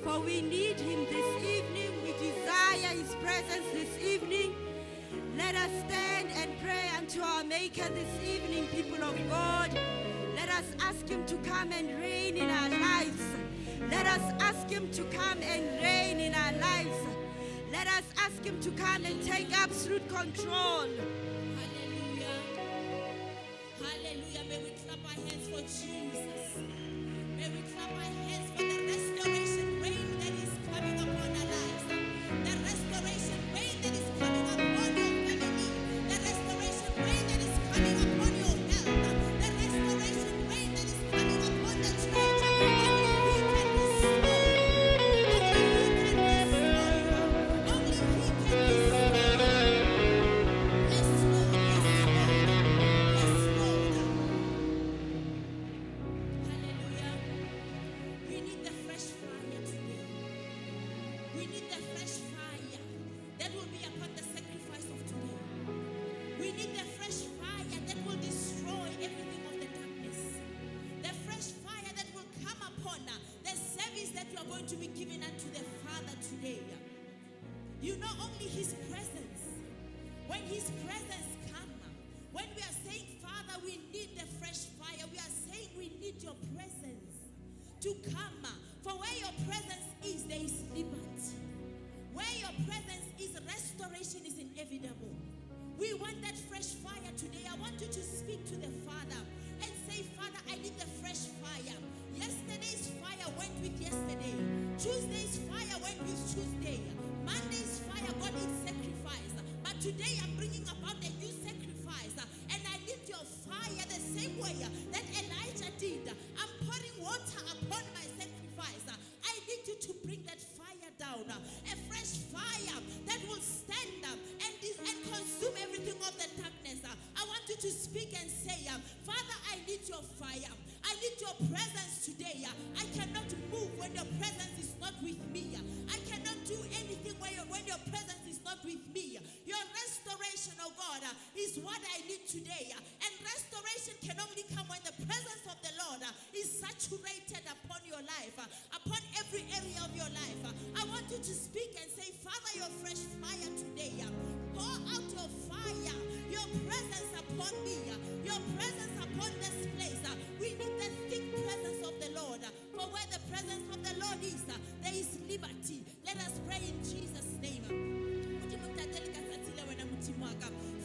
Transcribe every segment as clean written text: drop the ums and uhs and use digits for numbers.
For we need him this evening. We desire his presence this evening. Let us stand and pray unto our Maker this evening, people of God. Let us ask him to come and reign in our lives. Let us ask him to come and reign in our lives. Let us ask him to come and take absolute control. Hallelujah. Hallelujah. May we clap our hands for Jesus. May we clap our hands for the restoration rain that is coming upon our lives. The restoration rain that is coming upon your family. The restoration rain that is coming upon your health. The restoration rain that is coming upon the church. Only he can restore. Only he can restore. Yes, Lord. Yes, Lord. Yes, Lord. Hallelujah. We need the fresh fire today. We need the fresh fire that will be upon the sacrifice of today. We need the fresh fire that will destroy everything of the darkness. The fresh fire that will come upon the service that you are going to be giving unto the Father today. You know, only his presence. When his presence comes, when we are saying, Father, we need the fresh fire, we are saying we need your presence to come. For where your presence is, there is liberty. Where your presence is, restoration is inevitable. We want that fresh fire today. I want you to speak to the Father and say, Father, I need the fresh fire. Yesterday's fire went with yesterday. Tuesday's fire went with Tuesday. Monday's fire got its sacrifice. But today I'm bringing about a new sacrifice. And I need your fire the same way that Elijah did. I'm pouring water upon my sacrifice. I need you to bring that fire down. A fresh fire that will stand up and consume everything of the darkness. I want you to speak and say, Father, I need your fire. I need your presence today. I cannot move when your presence is not with me. I cannot do anything when your presence is not with me. Your restoration, oh God, is what I need today. And restoration can only come when the presence of the Lord is saturated upon your life, upon every area of your life. I want you to speak and say, Father, your fresh fire today. Pour out your fire, your presence upon me, your presence upon this place. We need the thick presence of the Lord. For where the presence of the Lord is, there is liberty. Let us pray in Jesus' name.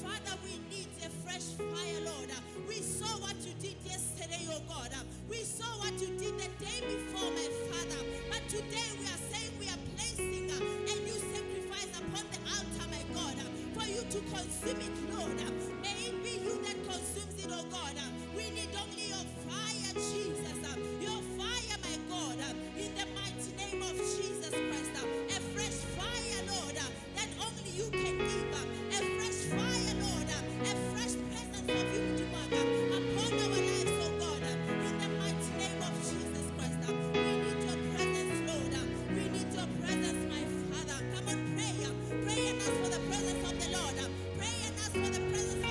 Father, we need a fresh fire, Lord. We saw what you did yesterday, oh God. We saw what you did the day before, my Father. But today we are saying we are placing a new sacrifice upon the altar, my God, for you to consume it, Lord. May it be you that consumes it, oh God. We need only your fire, Jesus. Your fire, my God, in the mighty name of Jesus Christ. A fresh fire, Lord, that only you can give. A fresh fire, Lord. A fresh presence of you to work upon our lives, oh God. In the mighty name of Jesus Christ. We need your presence, Lord. We need your presence, my Father. Come on, pray. Pray and ask for the presence of the Lord. Pray and ask for the presence of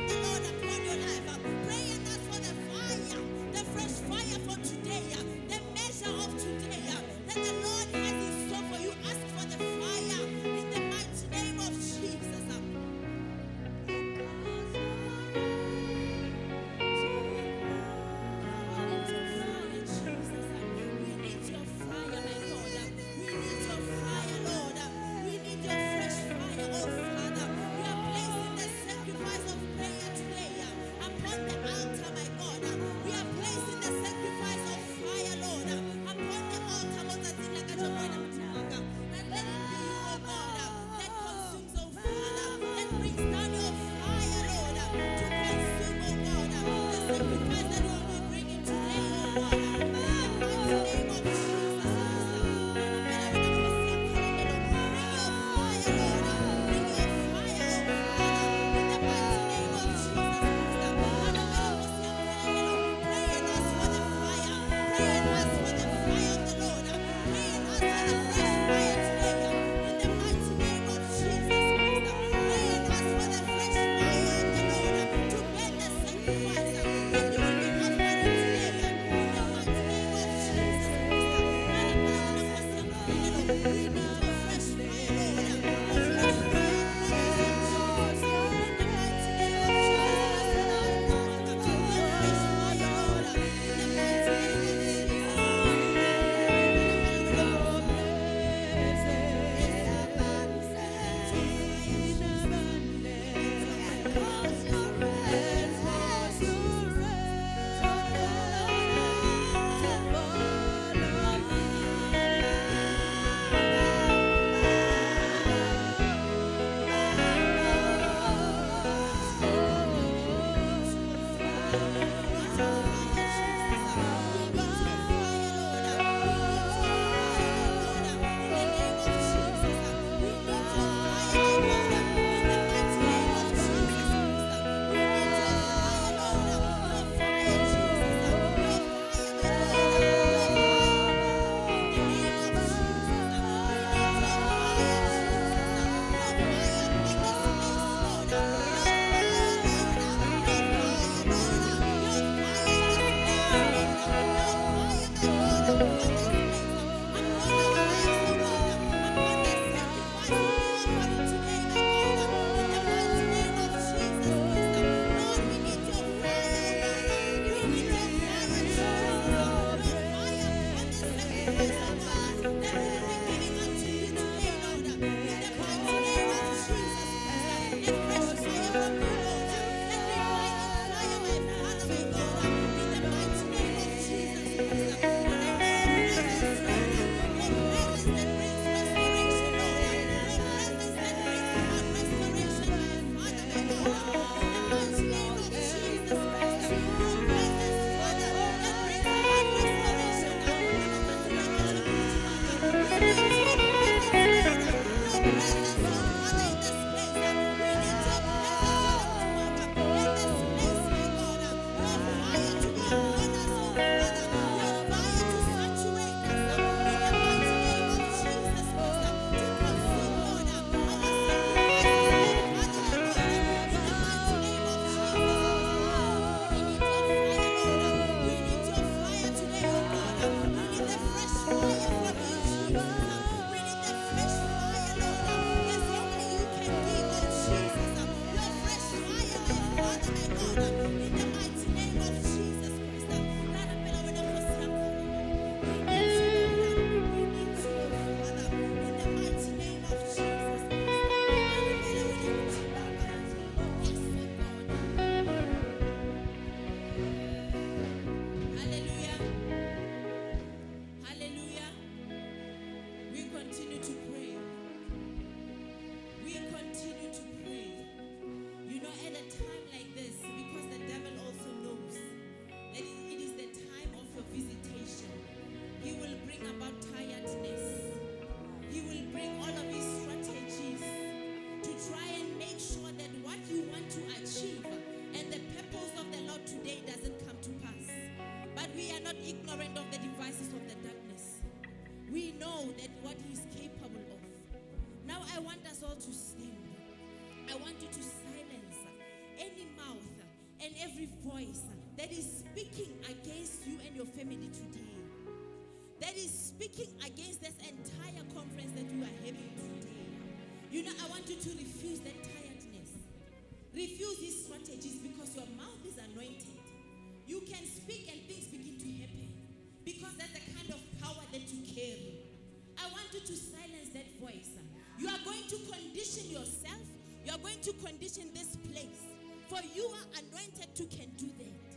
voice that is speaking against you and your family today, that is speaking against this entire conference that you are having today. You know, I want you to refuse that tiredness. Refuse these strategies, because your mouth is anointed. You can speak and things begin to happen, because that's the kind of power that you carry. I want you to silence that voice. You are going to condition yourself. You are going to condition this place. For you are anointed to can do that.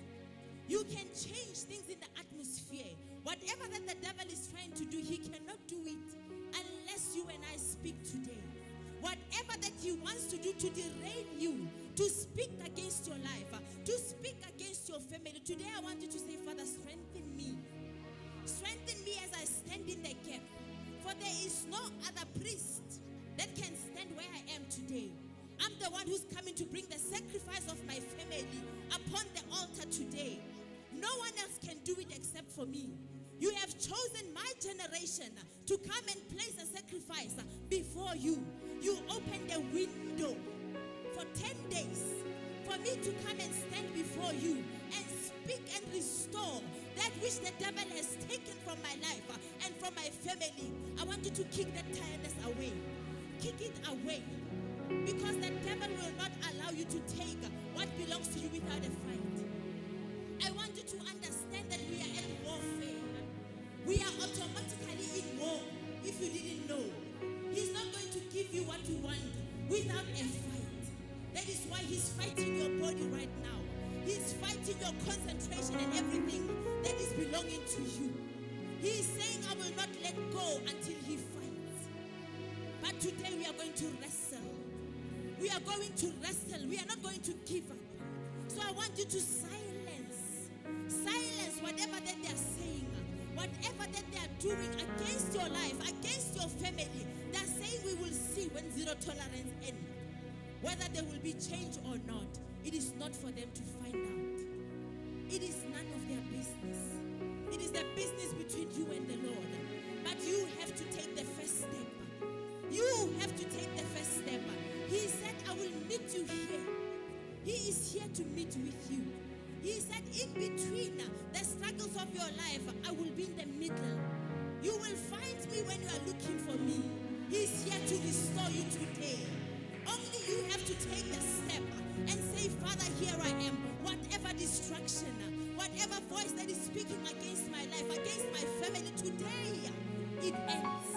You can change things in the atmosphere. Whatever that the devil is trying to do, he cannot do it unless you and I speak today. Whatever that he wants to do to derail you, to speak against your life, to speak against your family, today I want you to say, Father, strengthen me. Strengthen me as I stand in the gap. For there is no other priest that can stand where I am today. I'm the one who's coming to bring the sacrifice of my family upon the altar today. No one else can do it except for me. You have chosen my generation to come and place a sacrifice before you. You opened a window for 10 days for me to come and stand before you and speak and restore that which the devil has taken from my life and from my family. I want you to kick that tiredness away. Kick it away. Because the devil will not allow you to take what belongs to you without a fight. I want you to understand that we are at warfare. We are automatically in war, if you didn't know. He's not going to give you what you want without a fight. That is why he's fighting your body right now. He's fighting your concentration and everything that is belonging to you. He is saying, I will not let go until he fights. But today we are going to wrestle. We are going to wrestle. We are not going to give up. So I want you to silence whatever that they are saying, whatever that they are doing against your life, against your family. They are saying we will see when zero tolerance ends. Whether there will be change or not, it is not for them to find out. It is none of their business. It is the business between you and the Lord. But you have to take the first step. You have to take the first step. He said, I will meet you here. He is here to meet with you. He said, in between the struggles of your life, I will be in the middle. You will find me when you are looking for me. He is here to restore you today. Only you have to take the step and say, Father, here I am. Whatever distraction, whatever voice that is speaking against my life, against my family today, it ends.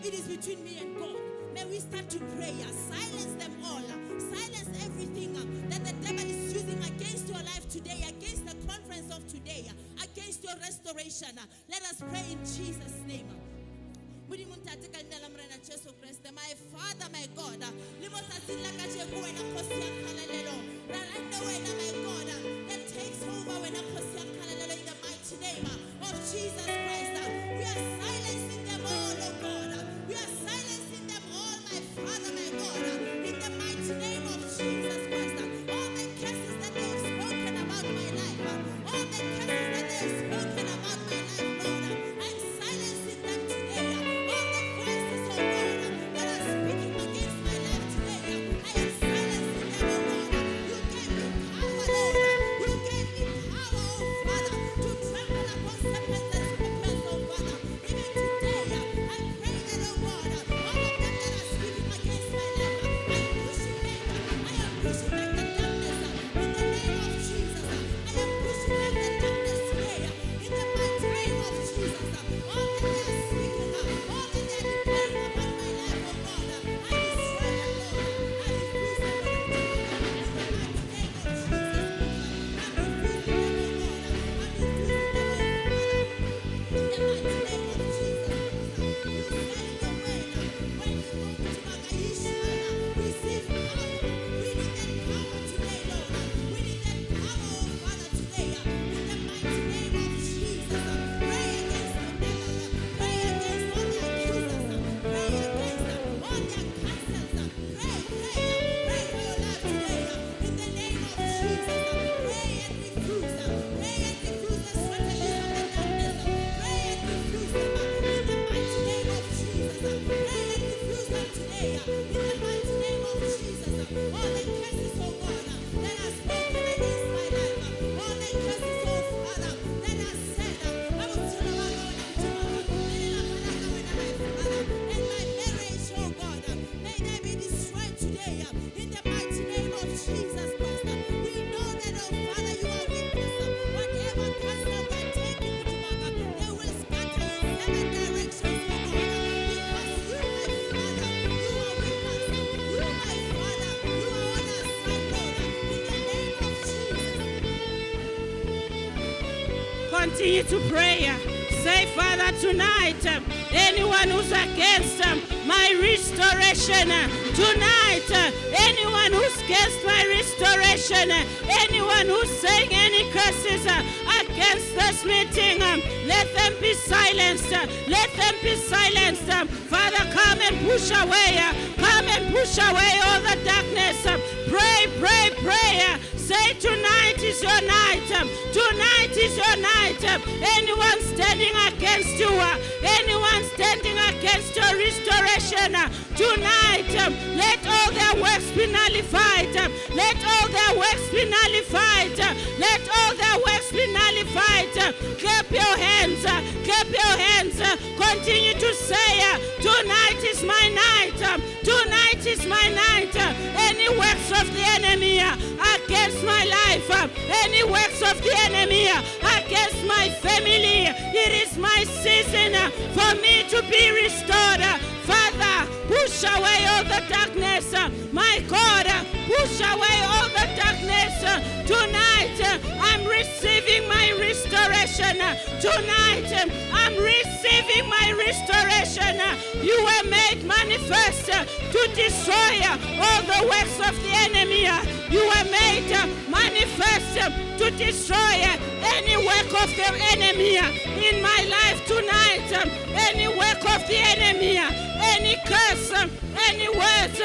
It is between me and God. May we start to pray. Silence them all. Silence everything that the devil is using against your life today, against the conference of today, against your restoration. Let us pray in Jesus' name. My Father, my God, that takes over in the mighty name of Jesus Christ. We are silencing them all, oh God. Continue to pray. Say, Father, tonight, anyone who's against my restoration, tonight, anyone who's against my restoration, anyone who's saying any curses against this meeting, let them be silenced. Let them be silenced. Father, come and push away. Come and push away all the darkness. Pray, pray, pray. Say, tonight is your night. Tonight is your night. Anyone standing against you, anyone standing against your restoration, tonight, let all their works be nullified. Let all their works be nullified. Let all their works be nullified. Clap your hands. Clap your hands. Continue to say, tonight is my night. Tonight is my night. Any works of the enemy against my life, any works of the enemy against my family, it is my season for me to be restored. Father, push away all the darkness. My God, push away all the darkness. Tonight, I'm receiving my restoration. Tonight, I'm receiving my restoration. You were made manifest to destroy all the works of the enemy. You were made manifest to destroy any work of the enemy in my life tonight. Any work of the enemy, any curse, any words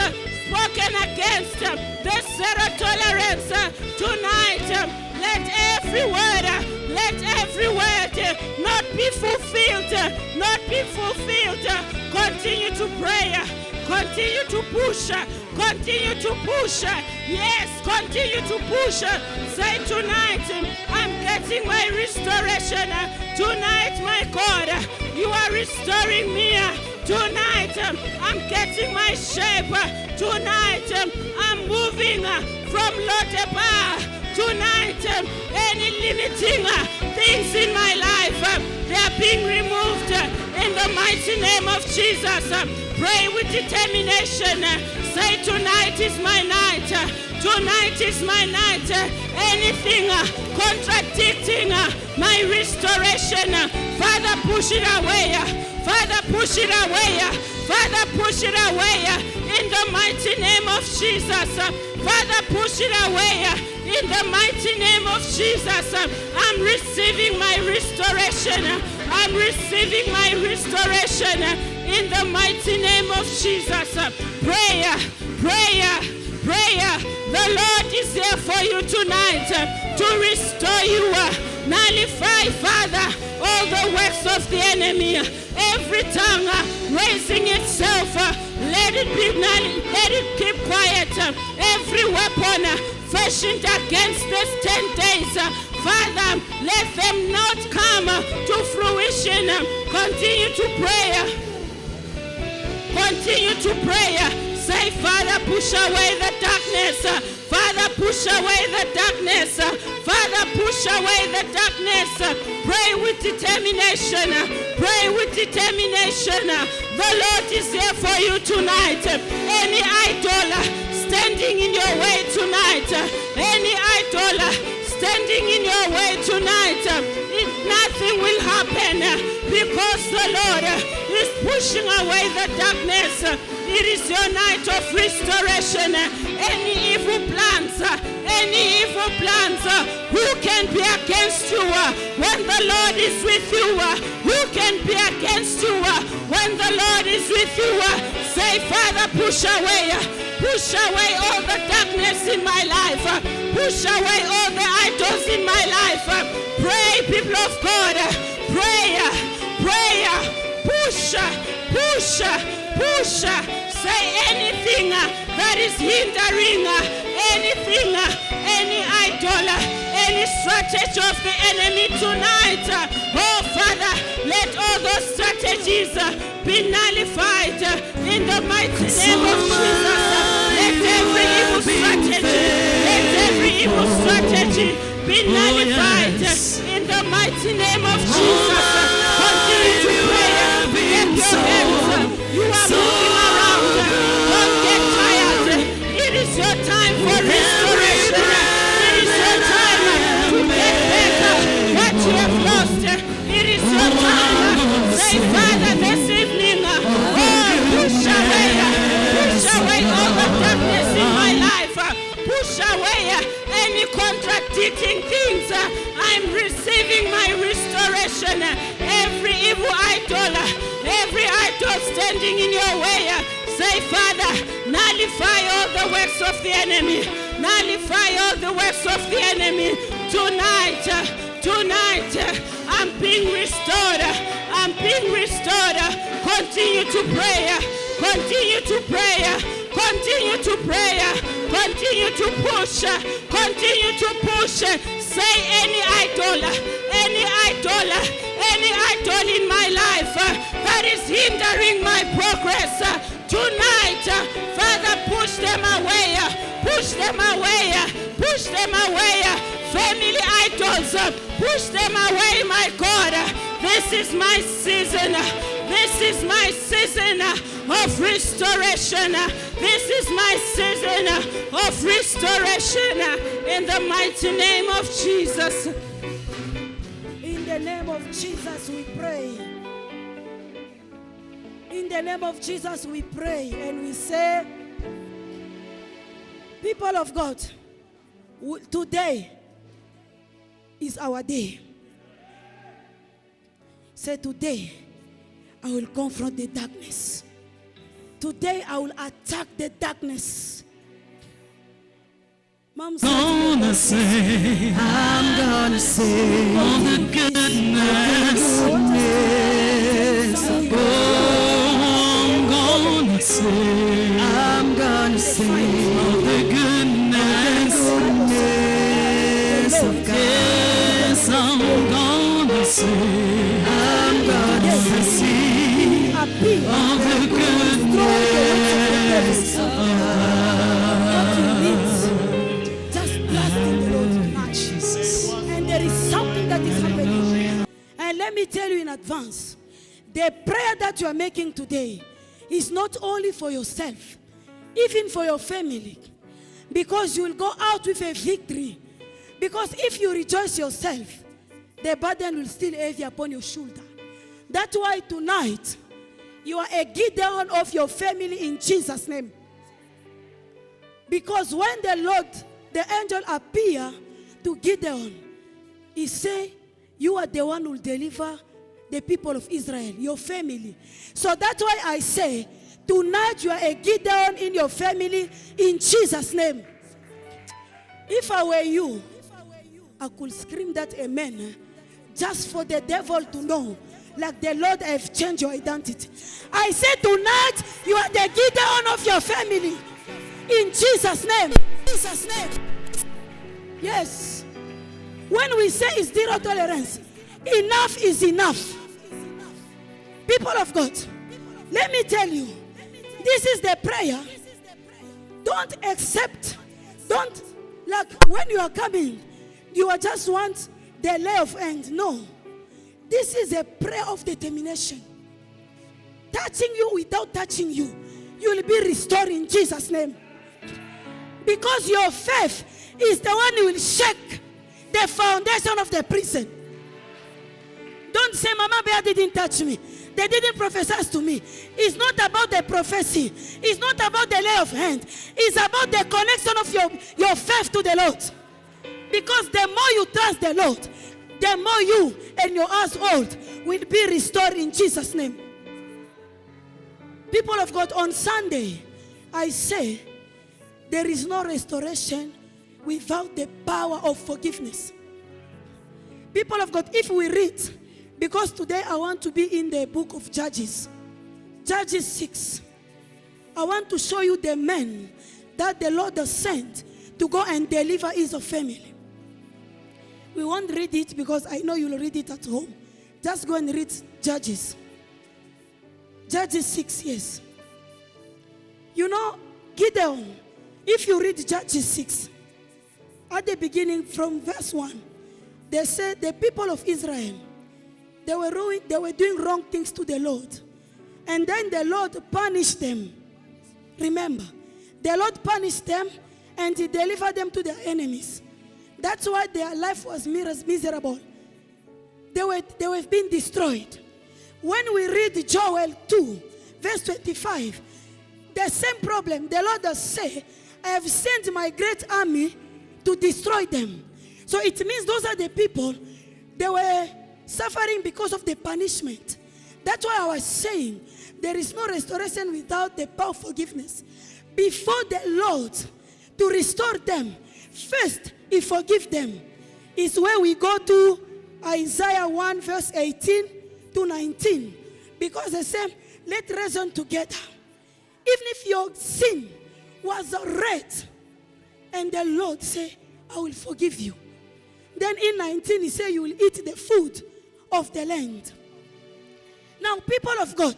spoken against the zero tolerance tonight. Let every word not be fulfilled, not be fulfilled. Continue to pray, continue to push, continue to push. Yes, continue to push. Say, tonight, I'm getting my restoration. Tonight, my God, you are restoring me. Tonight, I'm getting my shape. Tonight, I'm moving from Lodebar. Tonight, any limiting things in my life, they are being removed in the mighty name of Jesus. Pray with determination. Say, tonight is my night. Tonight is my night. Anything contradicting my restoration, Father, push it away. Father, push it away. Father, push it away in the mighty name of Jesus. Father, push it away in the mighty name of Jesus. I'm receiving my restoration. I'm receiving my restoration in the mighty name of Jesus. Prayer, prayer, prayer. The Lord is there for you tonight to restore you. Nullify, Father, all the works of the enemy. Every tongue raising itself, let it keep quiet. Every weapon fashioned against this 10 days, Father, let them not come to fruition. Continue to pray. Continue to pray. Say, Father, push away the darkness. Father, push away the darkness. Father, push away the darkness. Pray with determination. Pray with determination. The Lord is here for you tonight. Any idol standing in your way tonight, any idol standing in your way tonight, nothing will happen because the Lord is pushing away the darkness. It is your night of restoration. Any evil plans, who can be against you when the Lord is with you? Who can be against you when the Lord is with you? Say, Father, push away all the darkness in my life. Push away all the idols in my life. Pray, people of God. Prayer, prayer. Push, push, push. Say anything that is hindering anything, any idol, any strategy of the enemy tonight. Oh, Father, let all those strategies be nullified in the mighty name of Jesus. Let every evil strategy be nullified in the mighty name of Jesus. Continue to pray. Get your hands. You are moving around. Don't get tired. It is your time for restoration. It is your time to get back what you have lost. eating things. I'm receiving my restoration. Every evil idol, every idol standing in your way, say, Father, nullify all the works of the enemy. Nullify all the works of the enemy. Tonight, I'm being restored. I'm being restored. Continue to pray. Continue to pray. Continue to pray. Continue to push. Continue to push. Say any idol in my life that is hindering my progress. Tonight, Father, push them away. Push them away. Push them away. Family idols, push them away, my God. This is my season. This is my season of restoration. This is my season of restoration in the mighty name of Jesus. In the name of Jesus we pray. In the name of Jesus we pray and we say, people of God, today is our day. Say, today I will confront the darkness. Today I will attack the darkness. Mom said, I'm gonna say all the goodness. Oh, I'm gonna say all the goodness of God. Yes, I'm gonna say, I'm gonna see all the goodness of God. Just blast in the Lord tonight. And there is something that is happening. And let me tell you in advance, the prayer that you are making today is not only for yourself, even for your family. Because you will go out with a victory. Because if you rejoice yourself, the burden will still heavy upon your shoulder. That's why tonight, you are a Gideon of your family in Jesus' name. Because when the Lord, the angel appear to Gideon, he say, you are the one who will deliver the people of Israel, your family. So that's why I say, tonight you are a Gideon in your family in Jesus' name. If I were you, I could scream that amen, just for the devil to know, like the Lord have changed your identity. I say tonight, you are the Gideon of your family. In Jesus' name. Jesus' name. Yes. When we say it's zero tolerance, enough is enough. People of God, let me tell you, this is the prayer. Don't accept, don't, like when you are coming, you are just want the lay of hand. No. This is a prayer of determination. Touching you without touching you, you will be restored in Jesus' name. Because your faith is the one who will shake the foundation of the prison. Don't say, Mama Bear didn't touch me. They didn't prophesy to me. It's not about the prophecy. It's not about the lay of hand. It's about the connection of your faith to the Lord. Because the more you trust the Lord, the more you and your household will be restored in Jesus' name. People of God, on Sunday, I say, there is no restoration without the power of forgiveness. People of God, if we read, because today I want to be in the book of Judges. Judges 6. I want to show you the men that the Lord has sent to go and deliver his family. We won't read it because I know you'll read it at home. Just go and read Judges. Judges 6, yes. You know, Gideon, if you read Judges 6, at the beginning from verse 1, they said the people of Israel, they were doing wrong things to the Lord. And then the Lord punished them. Remember, the Lord punished them and he delivered them to their enemies. That's why their life was miserable. They were being destroyed. When we read Joel 2, verse 25, the same problem. The Lord has said, I have sent my great army to destroy them. So it means those are the people, they were suffering because of the punishment. That's why I was saying there is no restoration without the power of forgiveness. Before the Lord to restore them, first He forgive them. Is where we go to Isaiah 1 verse 18 to 19. Because they say, let's reason together. Even if your sin was red, and the Lord say, I will forgive you. Then in 19 He say, you will eat the food of the land. Now, people of God,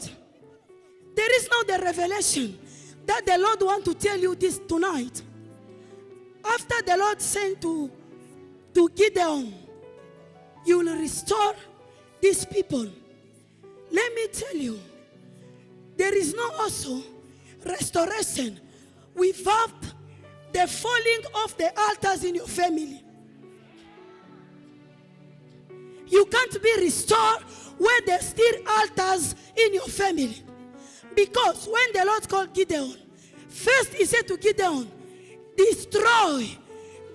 there is now the revelation that the Lord want to tell you this tonight. After the Lord said to Gideon, you will restore these people. Let me tell you, there is no also restoration without the falling of the altars in your family. You can't be restored where there's still altars in your family. Because when the Lord called Gideon, first He said to Gideon, destroy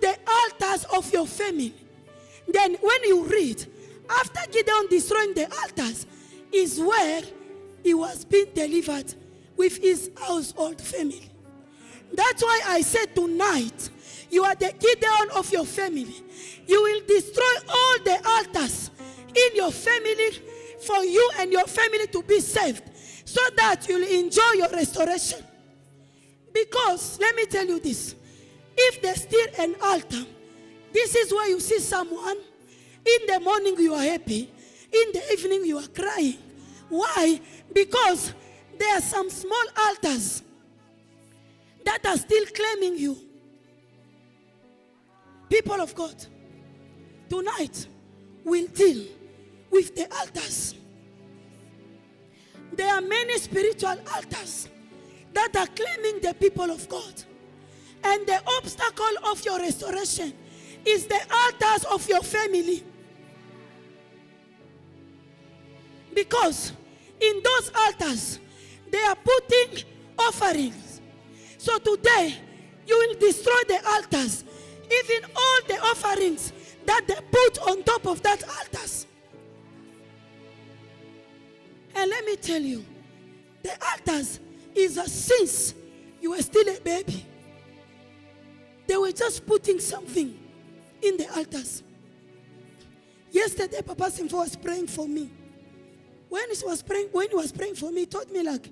the altars of your family. Then when you read, after Gideon destroying the altars, is where he was being delivered with his household family. That's why I said tonight, you are the Gideon of your family. You will destroy all the altars in your family for you and your family to be saved, so that you'll enjoy your restoration. Because, let me tell you this, if there's still an altar, this is where you see someone, in the morning you are happy, in the evening you are crying. Why? Because there are some small altars that are still claiming you. People of God, tonight we'll deal with the altars. There are many spiritual altars that are claiming the people of God. And the obstacle of your restoration is the altars of your family. Because in those altars, they are putting offerings. So today, you will destroy the altars. Even all the offerings that they put on top of that altars. And let me tell you, the altars is since you were still a baby. They were just putting something in the altars. Yesterday, Papa Simfo was praying for me. When he was praying for me, he told me like,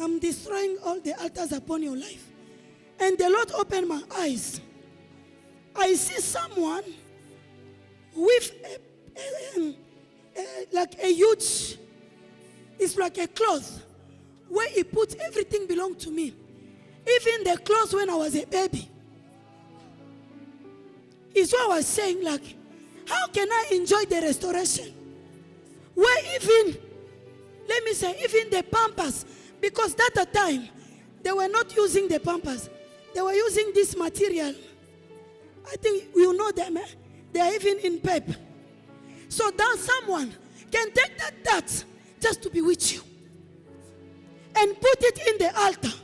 I'm destroying all the altars upon your life. And the Lord opened my eyes. I see someone with like a huge, it's like a cloth where he put everything belonged to me. Even the clothes when I was a baby. It's what I was saying, like, how can I enjoy the restoration? Where even, let me say, even the pampers, because that time, they were not using the pampers. They were using this material. I think you know them. They are even in pep. So that someone can take that just to be with you. And put it in the altar.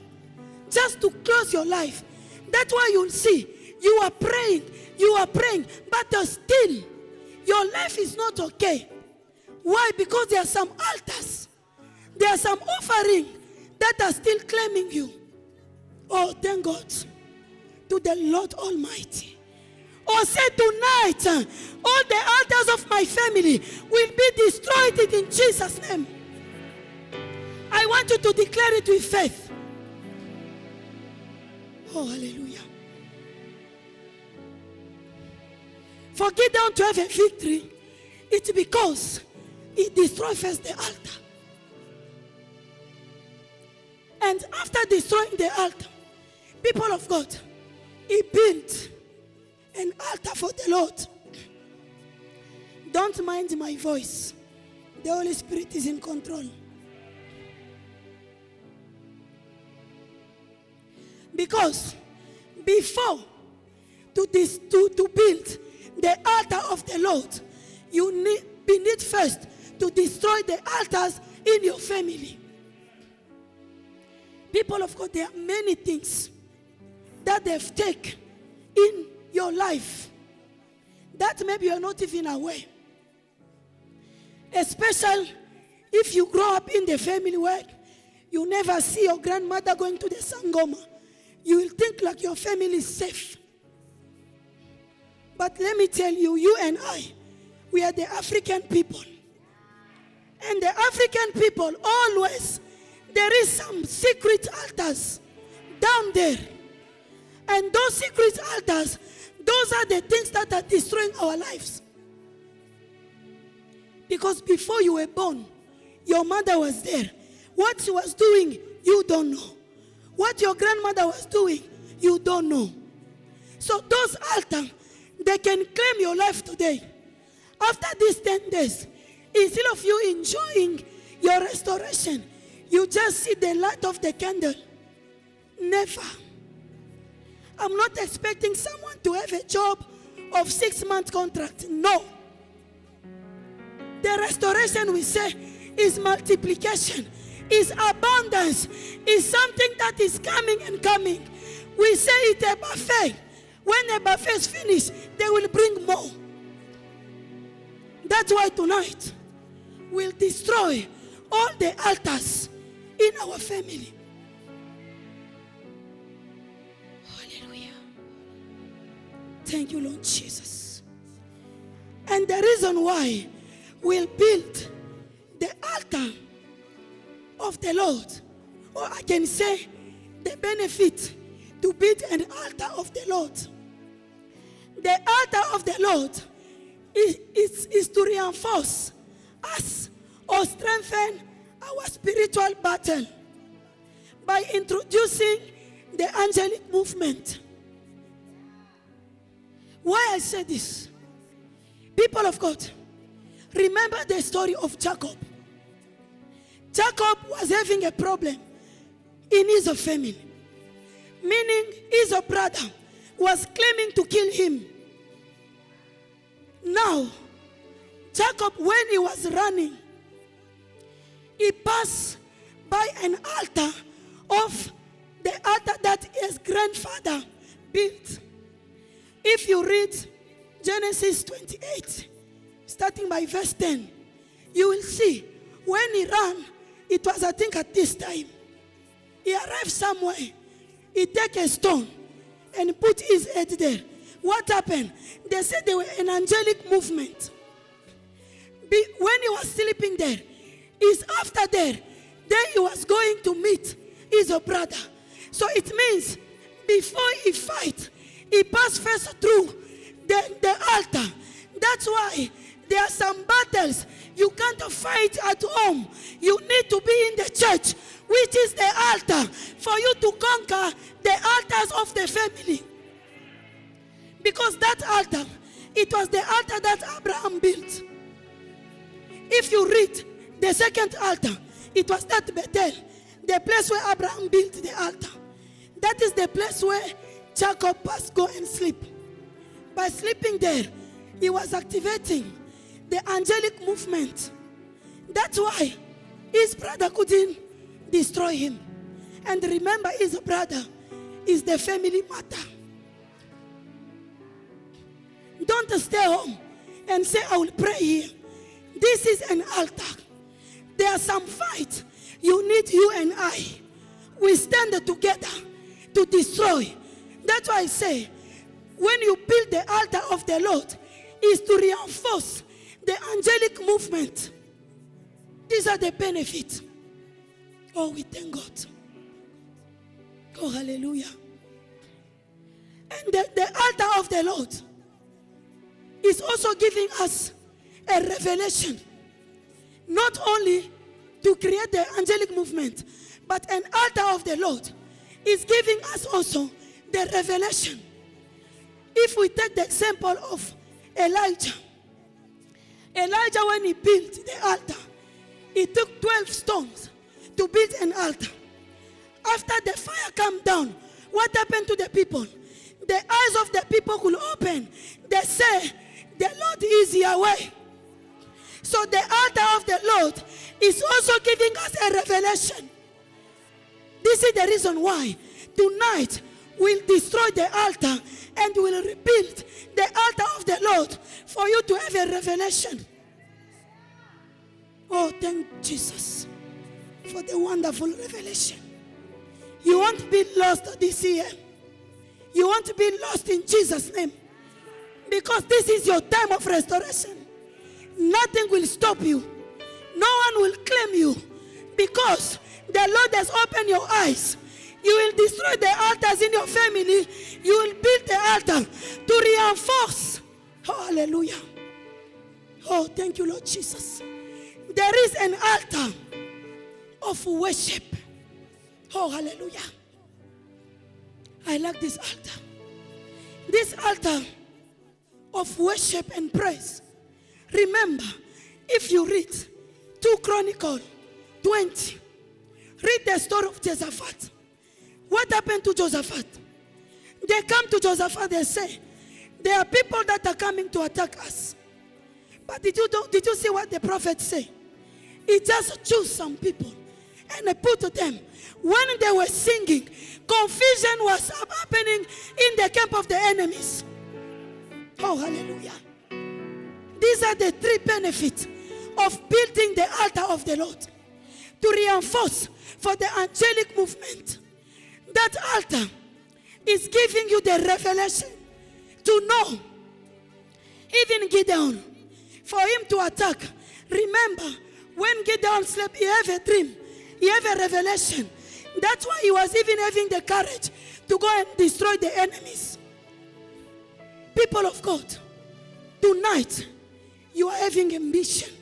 Just to close your life. That's why you'll see. You are praying. But still, your life is not okay. Why? Because there are some altars. There are some offerings that are still claiming you. Oh, thank God to the Lord Almighty. Oh, say tonight, all the altars of my family will be destroyed in Jesus' name. I want you to declare it with faith. Oh, hallelujah. For Gideon to have a victory, it's because he destroyed first the altar. And after destroying the altar, people of God, he built an altar for the Lord. Don't mind my voice. The Holy Spirit is in control. Because before to build the altar of the Lord, you need first to destroy the altars in your family. People of God, there are many things that they've taken in your life that maybe you're not even aware. Especially if you grow up in the family where you never see your grandmother going to the Sangoma. You will think like your family is safe. But let me tell you, you and I, we are the African people. And the African people always, there is some secret altars down there. And those secret altars, those are the things that are destroying our lives. Because before you were born, your mother was there. What she was doing, you don't know. What your grandmother was doing, you don't know. So those altars, they can claim your life today. After these 10 days, instead of you enjoying your restoration, you just see the light of the candle. Never. I'm not expecting someone to have a job of 6-month contract. No. The restoration we say is multiplication, is abundance, is something that is coming and coming. We say it a buffet. When a buffet is finished, they will bring more. That's why tonight we'll destroy all the altars in our family. Hallelujah. Thank you, Lord Jesus. And the reason why we'll build the altar of the Lord, or I can say the benefit to build an altar of the Lord. The altar of the Lord is to reinforce us or strengthen our spiritual battle by introducing the angelic movement. Why I say this? People of God, remember the story of Jacob. Jacob was having a problem in his family, meaning his brother was claiming to kill him. Now, Jacob, when he was running, he passed by an altar of the altar that his grandfather built. If you read Genesis 28, starting by verse 10, you will see when he ran, it was I think at this time, he arrived somewhere, he took a stone and put his head there. What happened? They said there were an angelic movement. When he was sleeping there, is after there, then he was going to meet his brother. So it means before he fight, he passed first through the altar. That's why there are some battles you can't fight at home. You need to be in the church, which is the altar, for you to conquer the altars of the family. Because that altar, it was the altar that Abraham built. If you read the second altar, it was that Bethel, the place where Abraham built the altar. That is the place where Jacob must go and sleep. By sleeping there, he was activating the angelic movement. That's why his brother couldn't destroy him. And remember, his brother is the family matter. Don't stay home and say, I will pray here. This is an altar. There are some fights you need, you and I. We stand together to destroy. That's why I say, when you build the altar of the Lord, is to reinforce the angelic movement. These are the benefits. Oh, we thank God. Oh, hallelujah. And the altar of the Lord is also giving us a revelation. Not only to create the angelic movement, but an altar of the Lord is giving us also the revelation. If we take the example of Elijah, when he built the altar, he took 12 stones to build an altar. After the fire came down, what happened to the people? The eyes of the people could open. They say, the Lord is Yahweh. So the altar of the Lord is also giving us a revelation. This is the reason why tonight will destroy the altar and will rebuild the altar of the Lord for you to have a revelation. Oh, thank Jesus for the wonderful revelation. You won't be lost this year. You won't be lost in Jesus' name. Because this is your time of restoration. Nothing will stop you. No one will claim you. Because the Lord has opened your eyes. You will destroy the altars in your family. You will build the altar to reinforce. Oh, hallelujah. Oh, thank you, Lord Jesus. There is an altar of worship. Oh, hallelujah. I like this altar. This altar of worship and praise. Remember, if you read 2 Chronicles 20, read the story of Jehoshaphat. What happened to Jehoshaphat? They come to Jehoshaphat, they say, there are people that are coming to attack us. But did you see what the prophet said? He just chose some people and he put them. When they were singing, confusion was happening in the camp of the enemies. Oh, hallelujah. These are the 3 benefits of building the altar of the Lord. To reinforce for the angelic movement. That altar is giving you the revelation to know. Even Gideon, for him to attack. Remember, when Gideon slept, he had a dream. He had a revelation. That's why he was even having the courage to go and destroy the enemies. People of God, tonight you are having a mission.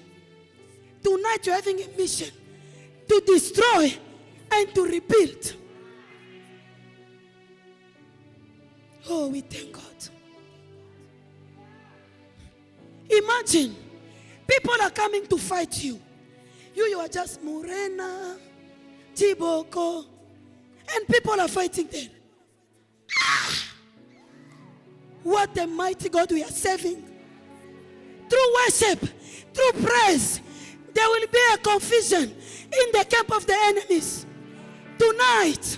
Tonight you are having a mission to destroy and to rebuild. Oh, we thank God. Imagine, people are coming to fight you. You are just Morena, Chiboko, and people are fighting them. What a mighty God we are serving. Through worship, through praise, there will be a confusion in the camp of the enemies. Tonight.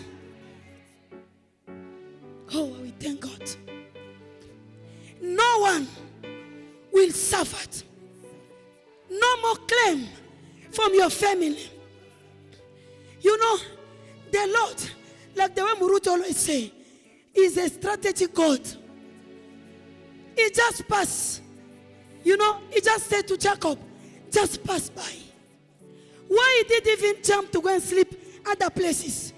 Oh, we thank God. No one will suffer. No more claim from your family. You know, the Lord, like the way Muruto always say, is a strategic God. He just passed. You know, he just said to Jacob, just pass by. Why he didn't even jump to go and sleep other places?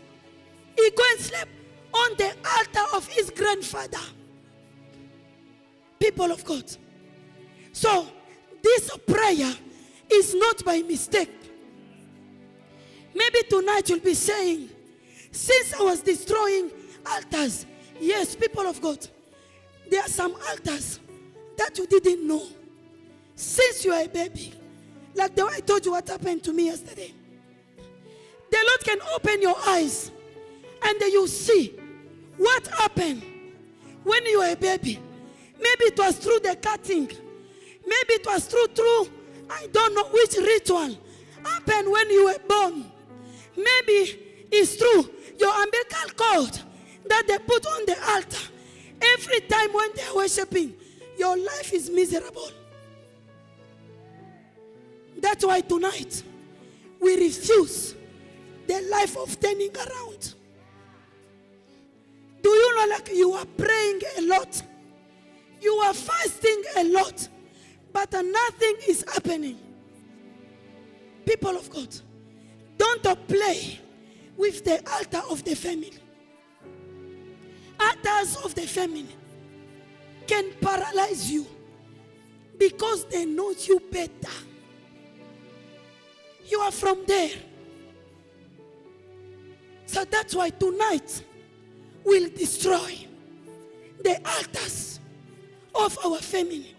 He go and sleep on the altar of his grandfather. People of God. So, this prayer is not by mistake. Maybe tonight you'll be saying, since I was destroying altars, yes, people of God, there are some altars that you didn't know. Since you are a baby, like the way I told you what happened to me yesterday. The Lord can open your eyes and then you see what happened when you were a baby. Maybe it was through the cutting. Maybe it was through I don't know which ritual happened when you were born. Maybe it's through your umbilical cord that they put on the altar. Every time when they are worshiping, your life is miserable. That's why tonight we refuse the life of turning around. Do you know, like you are praying a lot, you are fasting a lot, but nothing is happening? People of God, don't play with the altar of the family. Altars of the family can paralyze you because they know you better. You are from there. So that's why tonight we'll destroy the altars of our family.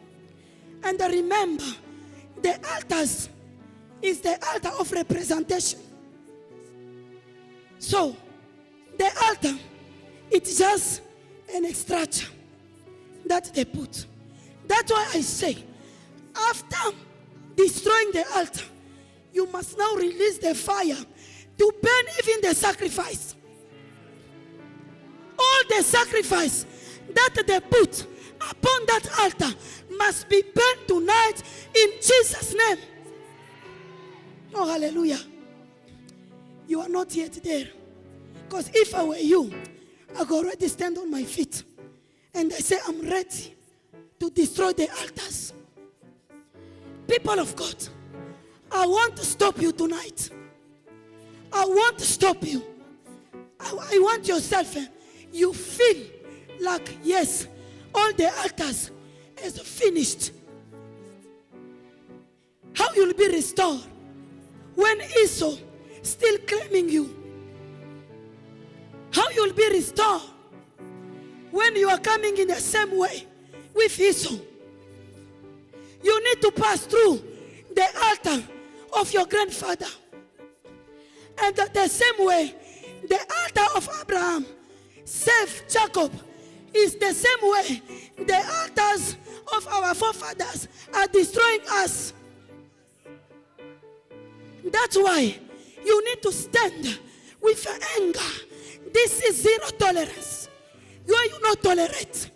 And remember, the altars is the altar of representation. So, the altar, it's just an structure that they put. That's why I say, after destroying the altar, you must now release the fire to burn even the sacrifice. All all the sacrifice that they put upon that altar must be burned tonight in Jesus' name. Oh, hallelujah. You are not yet there. Because if I were you, I could already stand on my feet and I say, I'm ready to destroy the altars. People of God, I want to stop you tonight. I want to stop you. I want yourself, you feel like, yes, all the altars is finished. How you'll be restored when Esau still claiming you? How you'll be restored when you are coming in the same way with Esau? You need to pass through the altar of your grandfather. And the same way, the altar of Abraham saved Jacob is the same way the altars of our forefathers are destroying us. That's why you need to stand with anger. This is zero tolerance. You not tolerate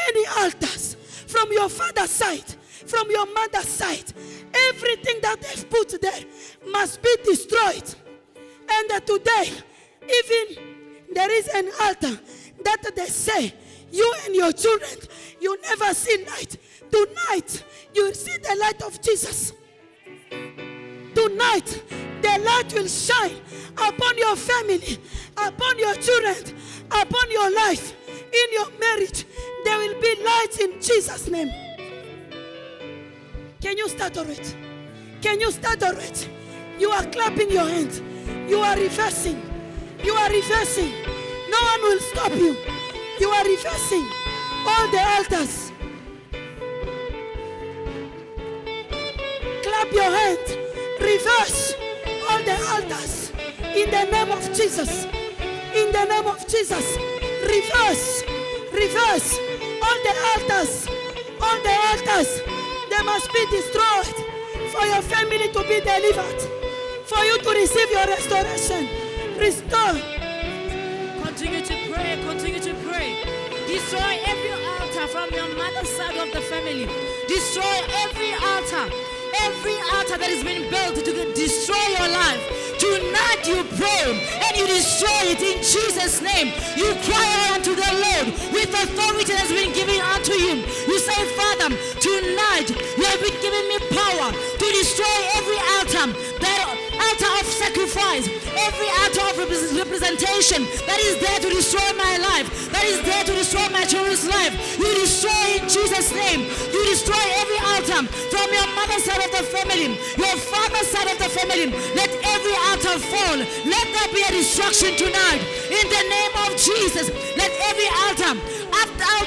any altars from your father's side, from your mother's side. Everything that they've put there must be destroyed. And today, even there is an altar that they say, you and your children, you never see light. Tonight, you will see the light of Jesus. Tonight, the light will shine upon your family, upon your children, upon your life, in your marriage. There will be light in Jesus' name. Can you start already? Can you start already? You are clapping your hands. You are reversing. You are reversing. No one will stop you. You are reversing all the altars. Clap your hands. Reverse all the altars. In the name of Jesus. In the name of Jesus. Reverse. Reverse all the altars. All the altars. They must be destroyed for your family to be delivered. For you to receive your restoration. Restore. Continue to pray, continue to pray. Destroy every altar from your mother's side of the family. Destroy every altar that has been built to destroy your life. Tonight you pray and you destroy it in Jesus' name. You cry out to the Lord with authority that has been given unto you. You say, Father, tonight you have been giving me power to destroy every altar, that altar of sacrifice, every altar of representation that is there to destroy my life, that is there to destroy my children's life. You destroy in Jesus' name. You destroy every altar from your mother's side of the family, your father's side of the family. Let every altar fall. Let there be a destruction tonight. In the name of Jesus, let every altar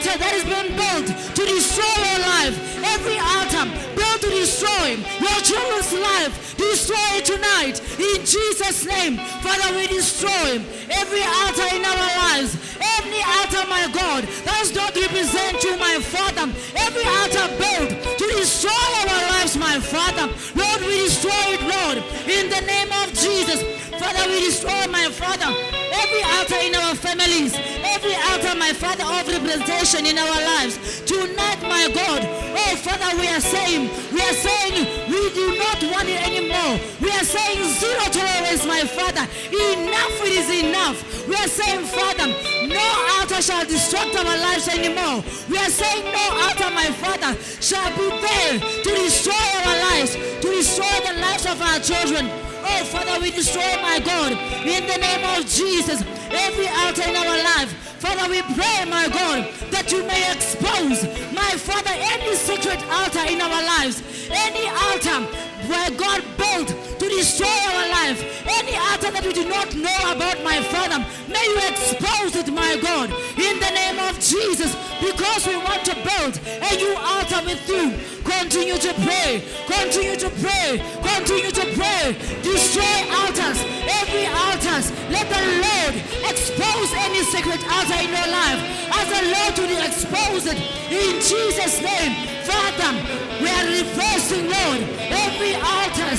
that has been built to destroy your life, every altar built to destroy your children's life, destroy it tonight. In Jesus' name, Father, we destroy every altar in our lives. Every altar, my God, that does not represent you, my Father. Every altar built to destroy our lives, my Father. Lord, we destroy it, Lord. In the name of Jesus, Father, we destroy, my Father, every altar in our families, every altar, my Father, of representation in our lives. Tonight, my God, oh Father, we are saying we do not want it anymore. We are saying zero tolerance, my Father. Enough, it is enough. We are saying, Father, no altar shall destruct our lives anymore. We are saying no altar, my Father, shall be there to destroy our lives, to destroy the lives of our children. Oh, Father, we destroy, my God, in the name of Jesus, every altar in our life. Father, we pray, my God, that you may expose, my Father, any secret altar in our lives, any altar where God built to destroy our life, any altar that we do not know about, my Father, may you expose it, my God, in the name of Jesus, because we want to build a new altar with you. Continue to pray, continue to pray, continue to pray. Destroy altars, every altars. Let the Lord expose any secret altar in your life. Ask the Lord to expose it in Jesus' name. Father, we are reversing, Lord, every altar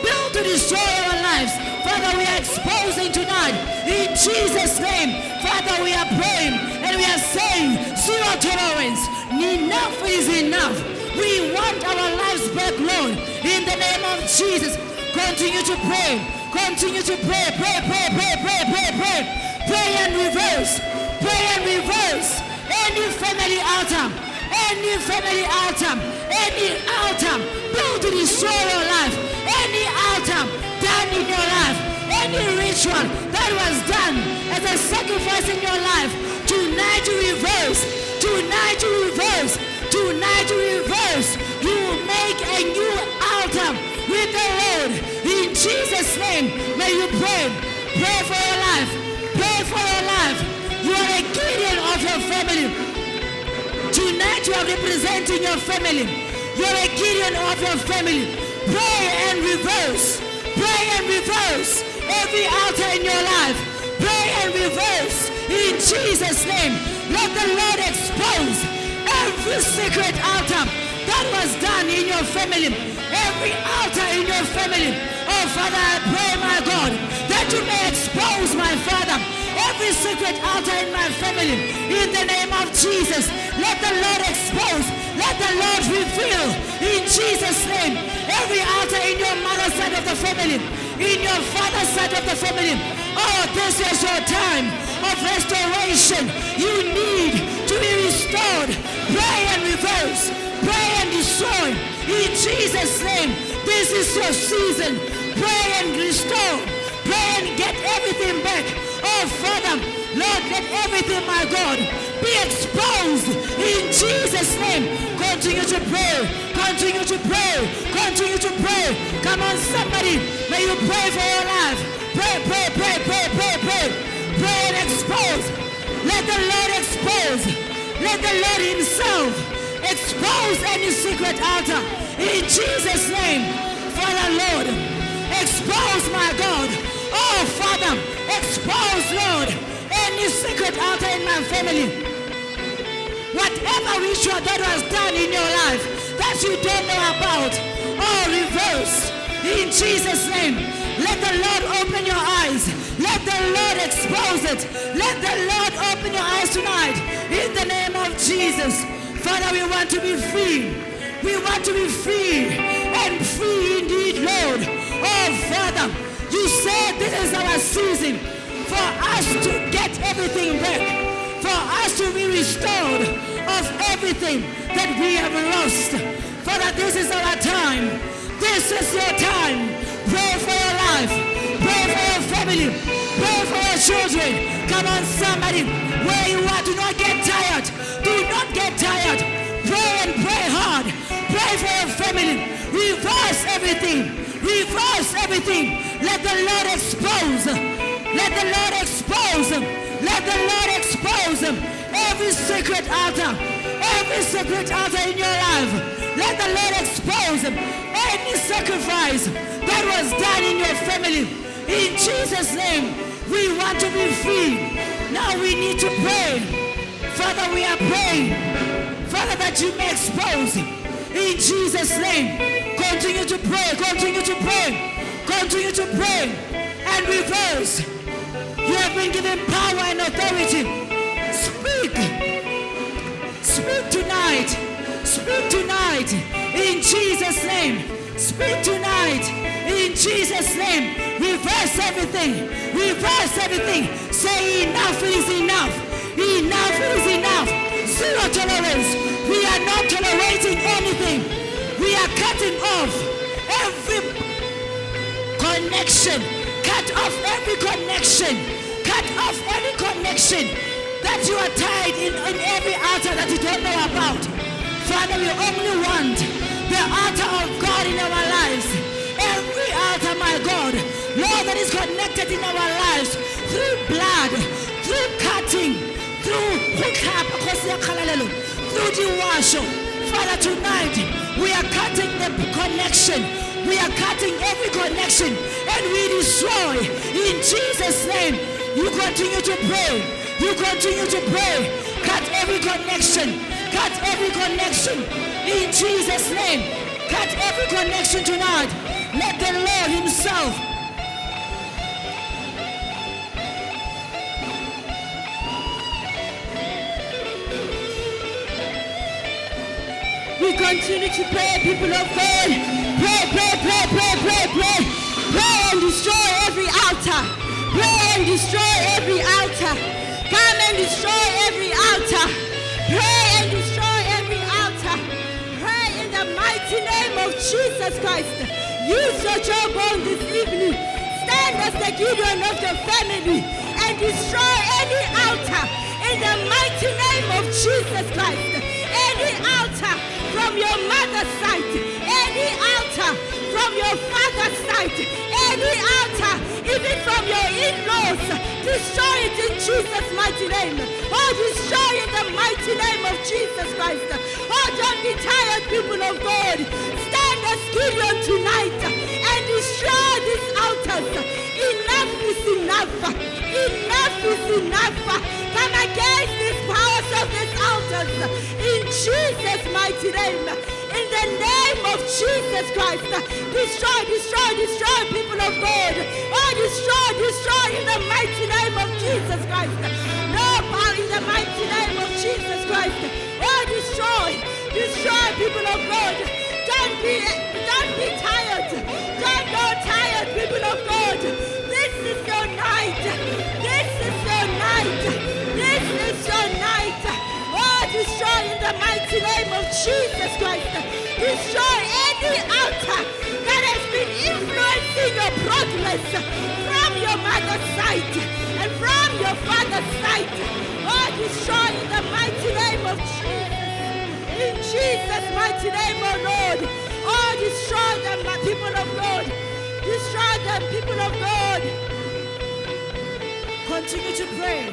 built to destroy our lives. Father, we are exposing tonight. In Jesus' name, Father, we are praying and we are saying, zero tolerance. Enough is enough. We want our lives back, Lord. In the name of Jesus, continue to pray. Continue to pray. Pray, pray, pray, pray, pray, pray. Pray and reverse. Pray and reverse. Any family altar. Any family altar. Any altar built to destroy your life. Any altar done in your life. Any ritual that was done as a sacrifice in your life. Tonight you reverse. Tonight you reverse. Tonight you reverse. You will make a new altar with the Lord. In Jesus' name, may you pray. Pray for your life. Pray for your life. You are a Gideon of your family. Tonight you are representing your family. You are a Gideon of your family. Pray and reverse. Pray and reverse every altar in your life. Pray and reverse in Jesus' name. Let the Lord expose every secret altar that was done in your family. Every altar in your family. Oh Father, I pray, my God, that you may expose, my Father, every secret altar in my family. In the name of Jesus, let the Lord expose. Let the Lord reveal in Jesus' name every altar in your mother's side of the family, in your father's side of the family. Oh, this is your time of restoration. You need to be restored. Pray and reverse. Pray and destroy. In Jesus' name, this is your season. Pray and restore. Pray and get everything back. Oh, Father, Lord, let everything, my God, be exposed in Jesus' name. Continue to pray. Continue to pray. Continue to pray. Come on, somebody. May you pray for your life. Pray, pray, pray, pray, pray, pray. Pray and expose. Let the Lord expose. Let the Lord himself expose any secret altar. In Jesus' name. Father, Lord, expose, my God. Oh, Father, expose, Lord, any secret altar in my family. Whatever ritual that was done in your life that you don't know about, oh, reverse. In Jesus' name, let the Lord open your eyes. Let the Lord expose it. Let the Lord open your eyes tonight. In the name of Jesus. Father, we want to be free. We want to be free and free indeed, Lord. Oh, Father, you said this is our season for us to get everything back, for us to be restored of everything that we have lost. Father, this is our time. This is your time. Pray for your life. Pray for your family. Pray for your children. Come on, somebody. Where you are, do not get tired. Do not get tired. Pray and pray hard. Pray for your family. Reverse everything. Reverse everything. Let the Lord expose. Let the Lord expose. Let the Lord expose every secret altar. Every secret altar in your life. Let the Lord expose any sacrifice that was done in your family. In Jesus' name, we want to be free. Now we need to pray. Father, we are praying. Father, that you may expose. In Jesus' name, continue to pray. Continue to pray. Continue to pray. And reverse. You have been given power and authority. Speak. Speak tonight. Speak tonight. In Jesus' name. Speak tonight. In Jesus' name. Reverse everything. Reverse everything. Say enough is enough. Enough is enough. Zero tolerance. We are not tolerating anything. We are cutting off every connection. Cut off every connection. Cut off any connection that you are tied in every altar that you don't know about. Father, we only want the altar of God in our lives. Every altar, my God, Lord, that is connected in our lives through blood, through cutting, through the wash. Father, tonight we are cutting the connection. We are cutting every connection and we destroy in Jesus' name. You continue to pray. You continue to pray. Cut every connection. Cut every connection in Jesus' name. Cut every connection tonight. Let the Lord himself We continue to pray, people of God. Pray, pray, pray, pray, pray, pray. Pray and destroy every altar. Pray and destroy every altar. Come and destroy every altar. Pray and destroy every altar. Pray in the mighty name of Jesus Christ. Use your jawbone this evening. Stand as the Gideon of the family and destroy any altar in the mighty name of Jesus Christ. Any altar from your mother's side, any altar from your father's side, any altar even from your in-laws, destroy it in Jesus' mighty name. Oh, destroy in the mighty name of Jesus Christ. Oh, don't be tired, people of God. Stand as Gideon tonight and destroy these altars. Enough is enough. Enough is enough. Come against these powers of these altars in Jesus' mighty name. In the name of Jesus Christ. Destroy, destroy, destroy, people of God. Oh, destroy, destroy in the mighty name of Jesus Christ. No power in the mighty name of Jesus Christ. Oh, destroy, destroy, people of God. Don't be tired. Don't go tired, people of God. This is your night. This is your night. This is your night. Oh, destroy in the mighty name of Jesus Christ. Destroy any altar that has been influencing your progress from your mother's side and from your father's side. Oh, destroy in the mighty name of Jesus. In Jesus' mighty name, oh Lord. Oh, destroy them, my people of God. Destroy them, people of God. Continue to pray.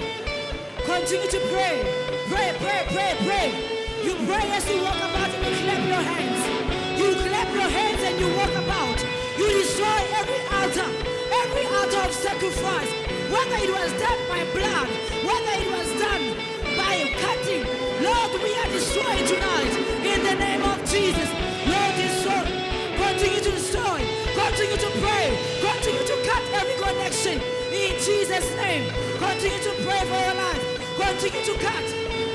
Continue to pray. Pray, pray, pray, pray. You pray as you walk about and you clap your hands. You clap your hands and you walk about. You destroy every altar of sacrifice. Whether it was done by blood, whether it was done by cutting. Lord, we are destroying tonight in the name of Jesus. Lord, destroy. Continue to destroy. Continue to pray. Continue to cut every connection in Jesus' name. Continue to pray for your life. Continue to cut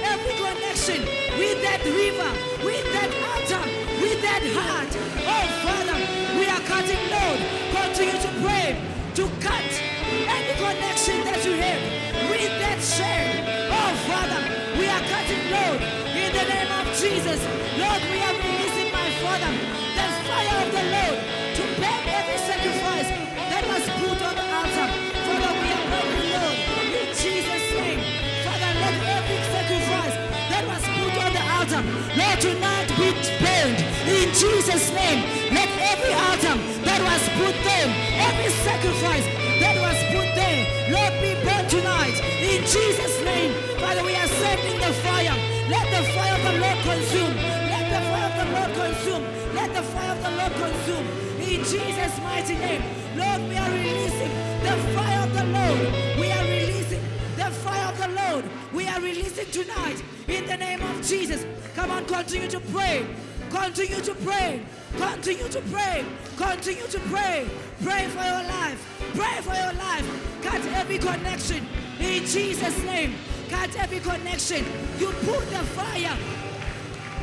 every connection with that river, with that altar, with that heart. Oh, Father, we are cutting, Lord. Continue to pray to cut any connection that you have with that shame. Oh, Father, we are cutting, Lord, in the name of Jesus. Lord, we are releasing, my Father, the fire of the Lord to burn every sacrifice that was put on the altar. Father, we are praying, Lord, in Jesus' name. Father, let every sacrifice that was put on the altar, Lord, tonight be burned in Jesus' name. Let every altar that was put there, every sacrifice that was put there, Lord, be burned tonight in Jesus' name. Father, we are sending the fire. Let the fire of the Lord consume. Let the fire of the Lord consume. Let the fire of the Lord consume in Jesus' mighty name. Lord, we are releasing the fire of the Lord. We are releasing the fire of the Lord. We are releasing tonight in the name of Jesus. Come on, continue to pray. Continue to pray. Continue to pray. Continue to pray. Pray for your life. Pray for your life. Cut every connection in Jesus' name. Cut every connection. You put the fire.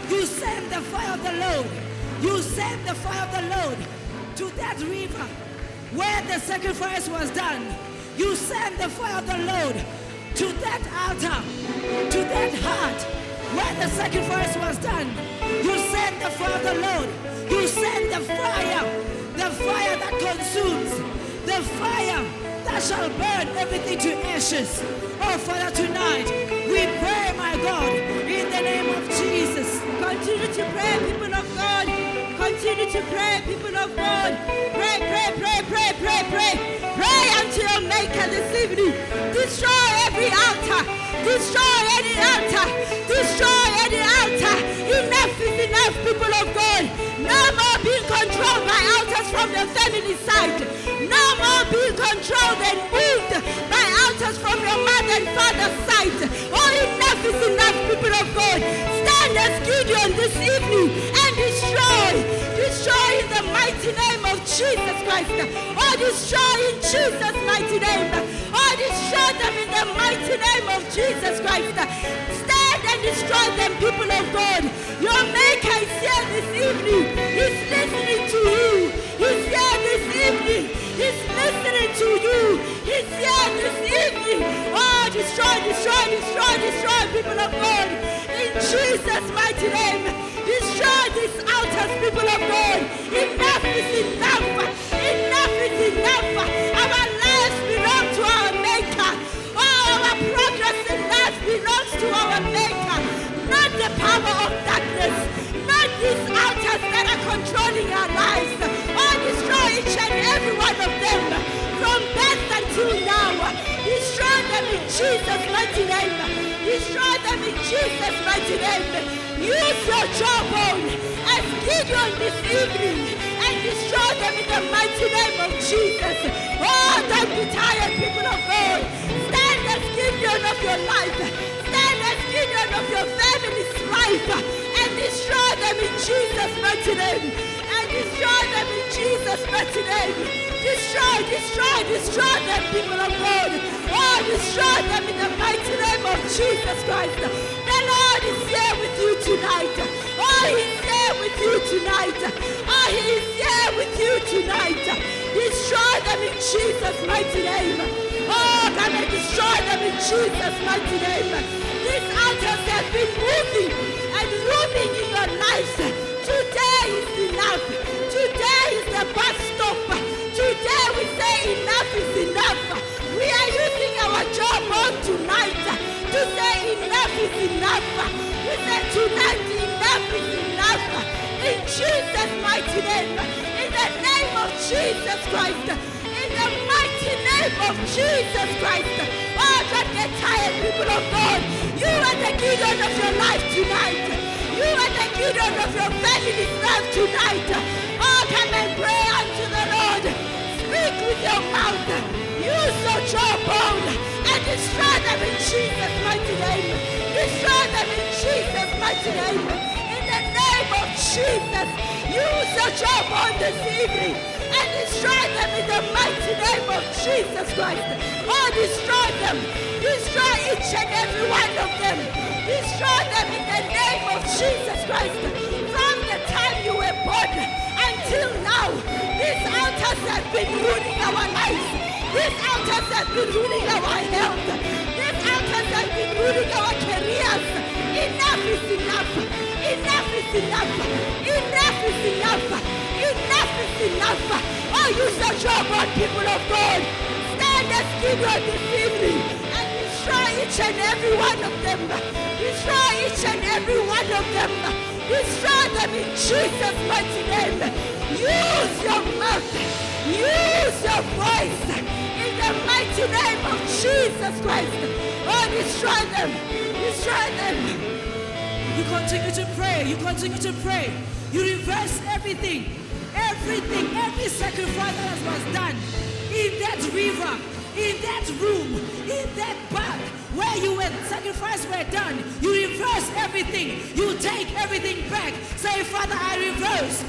You send the fire of the Lord. You send the fire of the Lord to that river where the sacrifice was done. You send the fire of the Lord to that altar, to that heart where the sacrifice was done. You send the fire of the Lord. You send the fire that consumes, the fire that shall burn everything to ashes. Oh, Father, tonight we pray, my God, in the name of Jesus. Continue to pray, people of God. Continue to pray, people of God. Pray, pray, pray, pray, pray, pray. Pray unto your Maker this evening. Destroy every altar. Destroy any altar. Destroy any altar. Enough is enough, people of God. No more being controlled by altars from the family side. No more being controlled and moved by altars from your mother and father's side. Oh, enough is enough, people of God. Stand as Gideon this evening and destroy. Destroy in the mighty name of Jesus Christ. Oh, destroy in Jesus' mighty name. Oh, destroy them in the mighty name of Jesus Christ. Stand and destroy them, people of God. Your Maker is here this evening. He's listening to you. He's here this evening. He's listening to you. He's here this evening. Oh, destroy, destroy, destroy, destroy, people of God. In Jesus' mighty name. Destroy these altars, people of God. Enough is enough. Enough is enough. Our lives belong to our Maker. Oh, our progress in life belongs to our Maker. Not the power of darkness. Not these altars that are controlling our lives. Oh, destroy each and every one of them. From birth until now. Destroy them in Jesus' mighty name. Destroy them in Jesus' mighty name. Use your jawbone as Gideon this evening and destroy them in the mighty name of Jesus. Oh, don't be tired, people of God. Stand as Gideon of your life. Stand as Gideon of your family's life and destroy them in Jesus' mighty name. And destroy them in Jesus' mighty name. Destroy, destroy, destroy them, people of God. Oh, destroy them in the mighty name of Jesus Christ. The Lord is here with you tonight. Oh, He's here with you tonight. Oh, He is here with you tonight. Destroy them in Jesus' mighty name. Oh, come and destroy them in Jesus' mighty name. These altars have been moving and roaming in your lives. Today is enough. Today is the bus stop. Today we say enough is enough. We are using our jawbone tonight to say enough is enough. We say tonight enough is enough. In Jesus' mighty name. In the name of Jesus Christ. In the mighty name of Jesus Christ. Oh, don't get tired, people of God. You are the Gideon of your life tonight. You are the Gideon of your family's life tonight. Oh, come and pray unto the Lord. Speak with your mouth. Use your jawbone and destroy them in Jesus' mighty name. Destroy them in Jesus' mighty name. In the name of Jesus, use your jawbone this evening and destroy them in the mighty name of Jesus Christ. Oh, destroy them. Destroy each and every one of them. Destroy them in the name of Jesus Christ. From the time you were born until now, these altars have been ruining our lives. These altars have been ruining our health. These altars have been ruining our careers. Enough is enough. Enough is enough. Enough is enough. Enough is enough. Oh, use your jawbone, people of God. Stand as Gideon this evening and destroy each and every one of them. Destroy each and every one of them. Destroy them in Jesus' mighty name. Use your mouth. Use your voice. In the mighty name of Jesus Christ. Oh, destroy them. Destroy them. You continue to pray. You continue to pray. You reverse everything. Everything. Every sacrifice that was done in that river, in that room, in that bath where you were sacrifice were done. You reverse everything. You take everything back. Say, Father, I reverse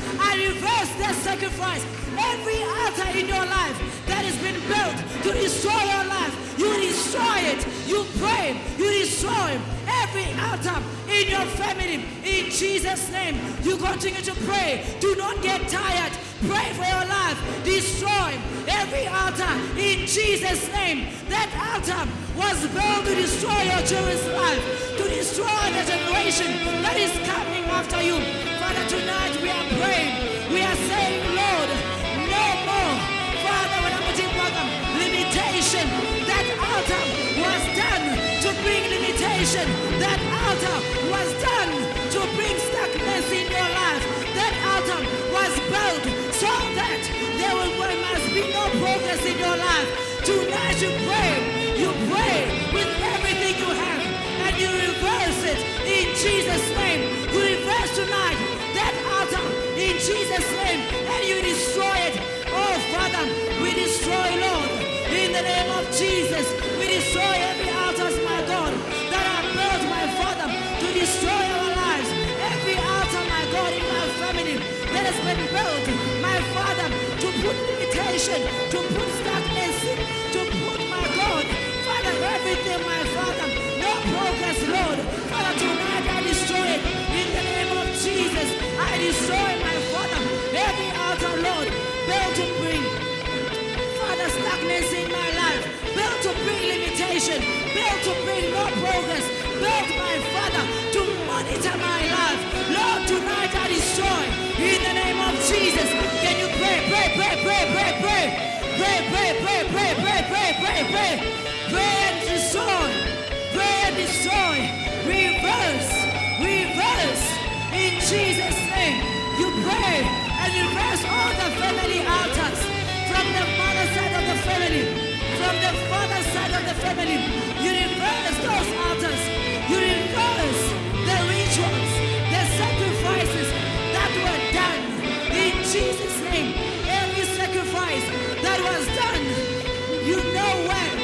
that sacrifice. Every altar in your life that has been built to destroy your life, you destroy it. You pray, you destroy every altar in your family. In Jesus' name, you continue to pray. Do not get tired. Pray for your life. Destroy every altar in Jesus' name. That altar was built to destroy your children's life, to destroy the generation that is coming after you. Father, tonight we are praying. We are saying, Lord, no more. Father, when I'm putting limitation, that altar was done to bring limitation. That altar was done to bring stagnance in your life. That altar was built so that there must be no progress in your life. Tonight you pray with everything you have, and you reverse it in Jesus' name. You reverse tonight that altar in Jesus' name, and you destroy it. Oh Father, we destroy, Lord, in the name of Jesus. We destroy every altars, my God, that are built, my Father, to destroy our lives. Every altar, my God, in my family that has been built, my Father, to put limitation, to put stagnancy, to put, my God, Father, everything, my Father, no progress, Lord. Father, tonight showing no progress. Build my Father to monitor my life. Lord, tonight I destroy in the name of Jesus. Can you pray? Pray, pray, pray, pray, pray. Pray, pray, pray, pray, pray, pray, pray, pray. Pray and destroy. Pray and destroy. Reverse. Reverse. In Jesus' name. You pray and reverse all the family altars. From the mother's side of the family. From the father's side of the family. You reverse those altars. You reverse the rituals, the sacrifices that were done. In Jesus' name. Every sacrifice that was done, you know where,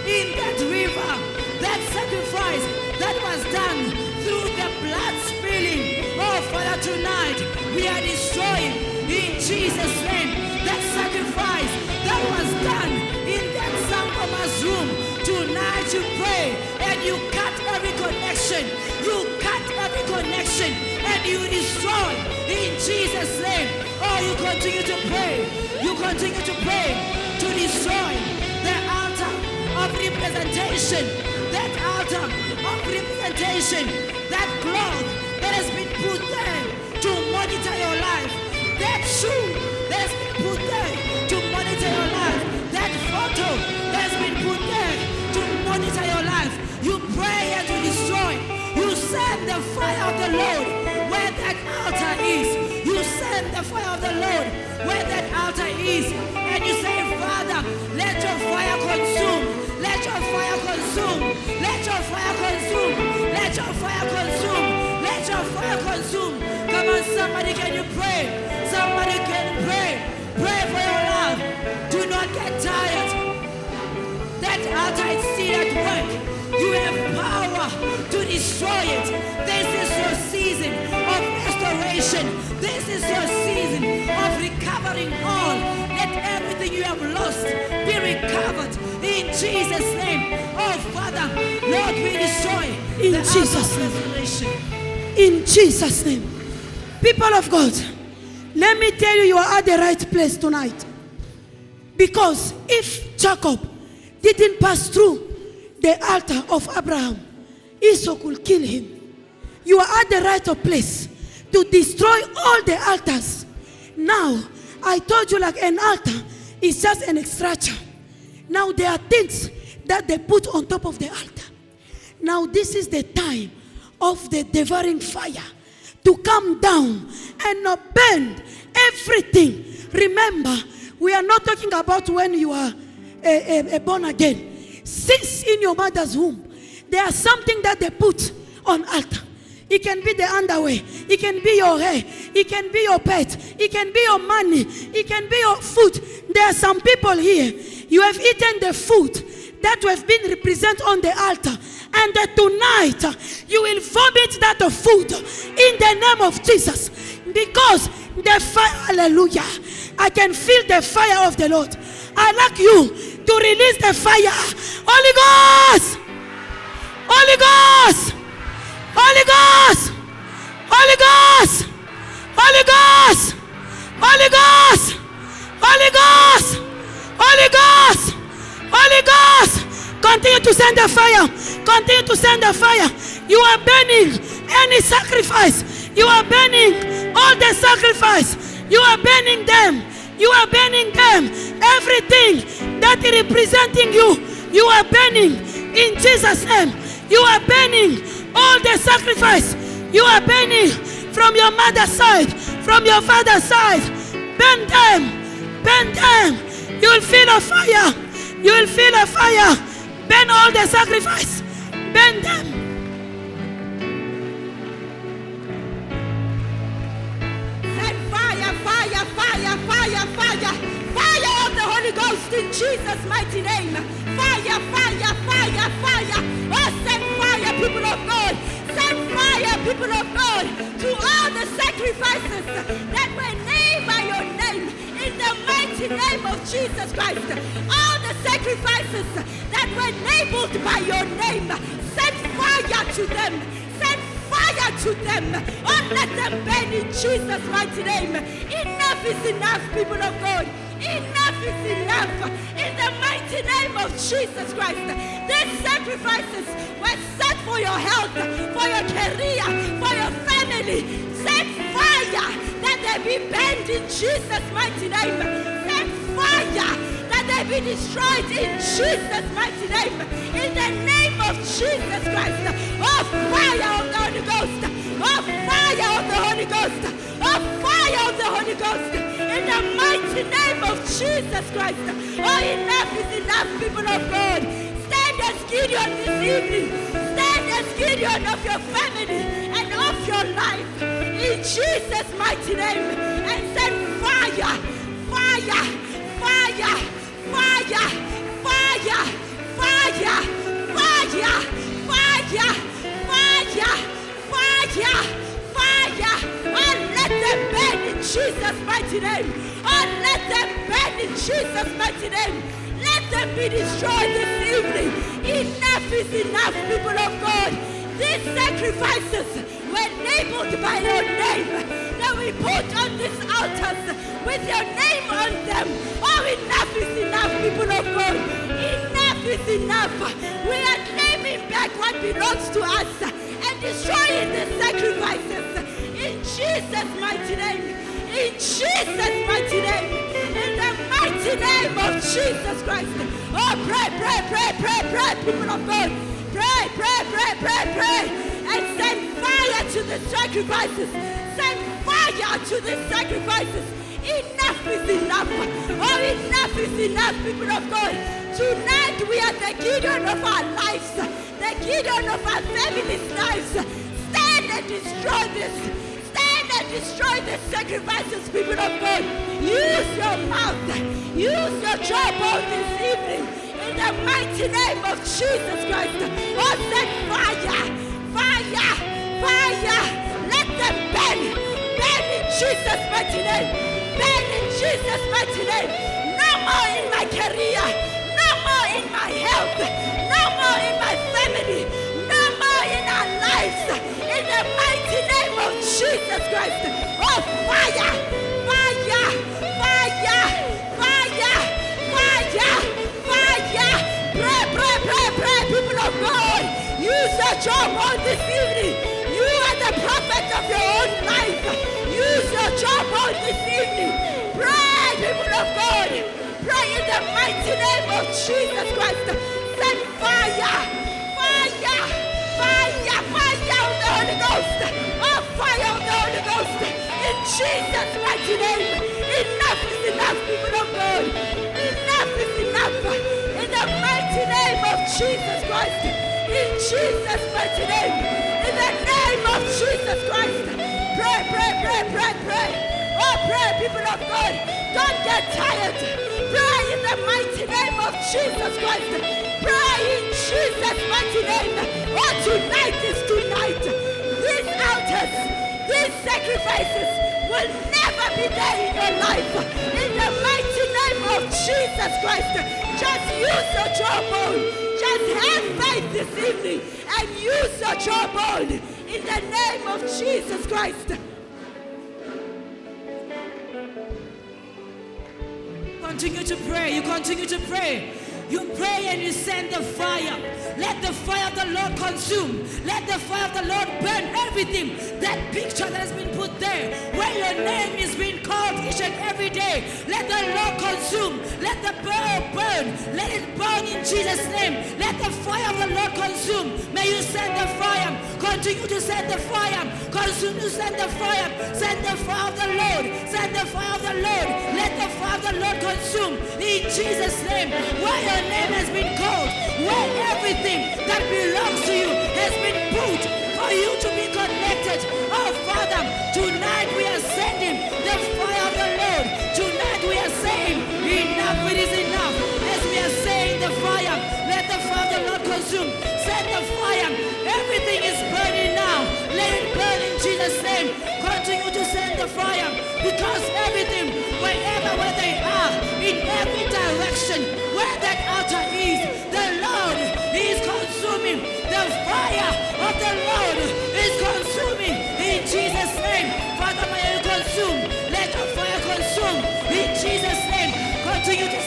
in that river, that sacrifice that was done through the blood spilling. Oh, Father, tonight we are destroying in Jesus' name that sacrifice that was done in that Sangoma's room. Tonight you pray and you cut every connection. You cut every connection and you destroy in Jesus' name. Oh, you continue to pray. You continue to pray to destroy the altar of representation. That altar of representation. That cloth that has been put there to monitor your life. That shoe that has been put there to monitor your life. That photo that has been put there to monitor your life. You pray and you destroy. You send the fire of the Lord where that altar is. You send the fire of the Lord where that altar is. And you say, Father, let your fire consume. Let your fire consume. Let your fire consume. Let your fire consume. Let your fire consume. Come on, somebody, can you pray? Somebody can pray. Pray for your love. Do not get tired. That altar is still at work. You have power to destroy it. This is your season of restoration. This is your season of recovering all. Let everything you have lost be recovered in Jesus' name. Oh, Father, Lord, we destroy In the Jesus' altar of name. restoration. In Jesus' name. People of God, let me tell you, you are at the right place tonight. Because if Jacob didn't pass through the altar of Abraham, Esau could kill him. You are at the right place to destroy all the altars. Now, I told you, like an altar is just an structure. Now there are things that they put on top of the altar. Now this is the time of the devouring fire to come down and burn everything. Remember, we are not talking about when you are born again. Since in your mother's womb, there is something that they put on altar. It can be the underwear. It can be your hair. It can be your pet. It can be your money. It can be your food. There are some people here. You have eaten the food that have been represented on the altar. And tonight, you will vomit that food in the name of Jesus. Because the fire, hallelujah, I can feel the fire of the Lord. I'd like you to release the fire. Holy Ghost! Holy Ghost! Holy Ghost! Holy Ghost! Holy Ghost! Holy Ghost! Holy Ghost! Holy Ghost! Holy Ghost! Continue to send the fire. Continue to send the fire. You are burning any sacrifice. You are burning all the sacrifice. You are burning them. You are burning them. Everything that is representing you, you are burning in Jesus' name. You are burning all the sacrifice. You are burning from your mother's side, from your father's side. Burn them. Burn them. You will feel a fire. You will feel a fire. Burn all the sacrifice. Burn them. Send fire, fire, fire, fire, fire. Fire of the Holy Ghost in Jesus' mighty name. Fire, fire, fire, fire. Oh, send fire, people of God. Send fire, people of God, to all the sacrifices that were named by your name in the mighty name of Jesus Christ. All the sacrifices that were enabled by your name, send fire to them. Send fire to them. Oh, let them burn in Jesus' mighty name. Enough is enough, people of God. Enough enough is enough. In the mighty name of Jesus Christ. These sacrifices were set for your health, for your career, for your family. Set fire that they be burned in Jesus' mighty name. Set fire that they be destroyed in Jesus' mighty name. In the name of Jesus Christ. Oh, fire of the Holy Ghost. Oh, fire of the Holy Ghost. Oh, fire of the Holy Ghost. In the mighty name of Jesus Christ. Oh, enough is enough, people of God. Stand as Gideon this evening. Stand as Gideon of your family and of your life. In Jesus' mighty name. And send fire, fire, fire, fire, fire, fire, fire, fire, fire, fire, fire. Oh, let them burn in Jesus' mighty name. Oh, let them burn in Jesus' mighty name. Let them be destroyed this evening. Enough is enough, people of God. These sacrifices were labeled by your name that we put on these altars with your name on them. Oh, enough is enough, people of God. Enough is enough. We are claiming back what belongs to us and destroying the sacrifices. In Jesus' mighty name. In Jesus' mighty name. In the mighty name of Jesus Christ. Oh, pray, pray, pray, pray, pray, people of God. Pray, pray, pray, pray, pray. And send fire to the sacrifices. Send fire to the sacrifices. Enough is enough. Oh, enough is enough, people of God. Tonight we are the Gideon of our lives. The Gideon of our family's lives. Stand and destroy this. Stand and destroy the sacrifices, people of God. Use your mouth. Use your jawbone this evening. In the mighty name of Jesus Christ. Oh, send fire. Fire. Fire. Let them burn. Burn in Jesus' mighty name. Burn in Jesus' mighty name. No more in my career. No more in my health. No more in my family. No more in our lives. In the mighty name of Jesus Christ. Oh, fire. Fire. Fire. Fire. Fire. Fire. Pray, pray, pray, pray, people of God. Use your job on this evening. You are the prophet of your own life. Use your job on this evening. Pray, people of God. Pray in the mighty name of Jesus Christ. Send fire. Fire. Fire. Fire of the Holy Ghost. Oh, fire of the Holy Ghost. In Jesus' mighty name. Enough is enough, people of God. Enough is enough. In the mighty name of Jesus Christ. In Jesus' mighty name. In the name of Jesus Christ. Pray, pray, pray, pray, pray. Oh, pray, people of God. Don't get tired. Pray in the mighty name of Jesus Christ. Pray in Jesus' mighty name. Oh, tonight is tonight. These altars, these sacrifices will never be there in your life. In the mighty name of Jesus Christ. Just use your jawbone. Just have faith this evening and use your jawbone in the name of Jesus Christ. Continue to pray. You continue to pray. You pray and you send the fire. Let the fire of the Lord consume. Let the fire of the Lord burn everything. That picture that has been put there, where your name is being called each and every day. Let the Lord consume. Let the burn burn. Let it burn in Jesus' name. Let the fire of the Lord consume. May you send the fire. Continue to send the fire. Continue to send the fire. Send the fire of the Lord. Send the fire of the Lord. Let the fire of the Lord consume. In Jesus' name. Where your name has been called. Where everything that belongs to you has been put for you to be connected. Oh, Father, tonight we are sending the fire of the Lord. Tonight we are saying, enough, it is enough. As we are saying the fire, let the fire of the Lord consume. Send the fire. Everything is burning now. Let it burn in Jesus' name. Continue to send the fire, because everything, wherever where they are, in every direction, where that altar is, the Lord is consuming. The fire of the Lord is consuming in Jesus' name. Father, may you consume. Let your fire consume in Jesus' name. Continue to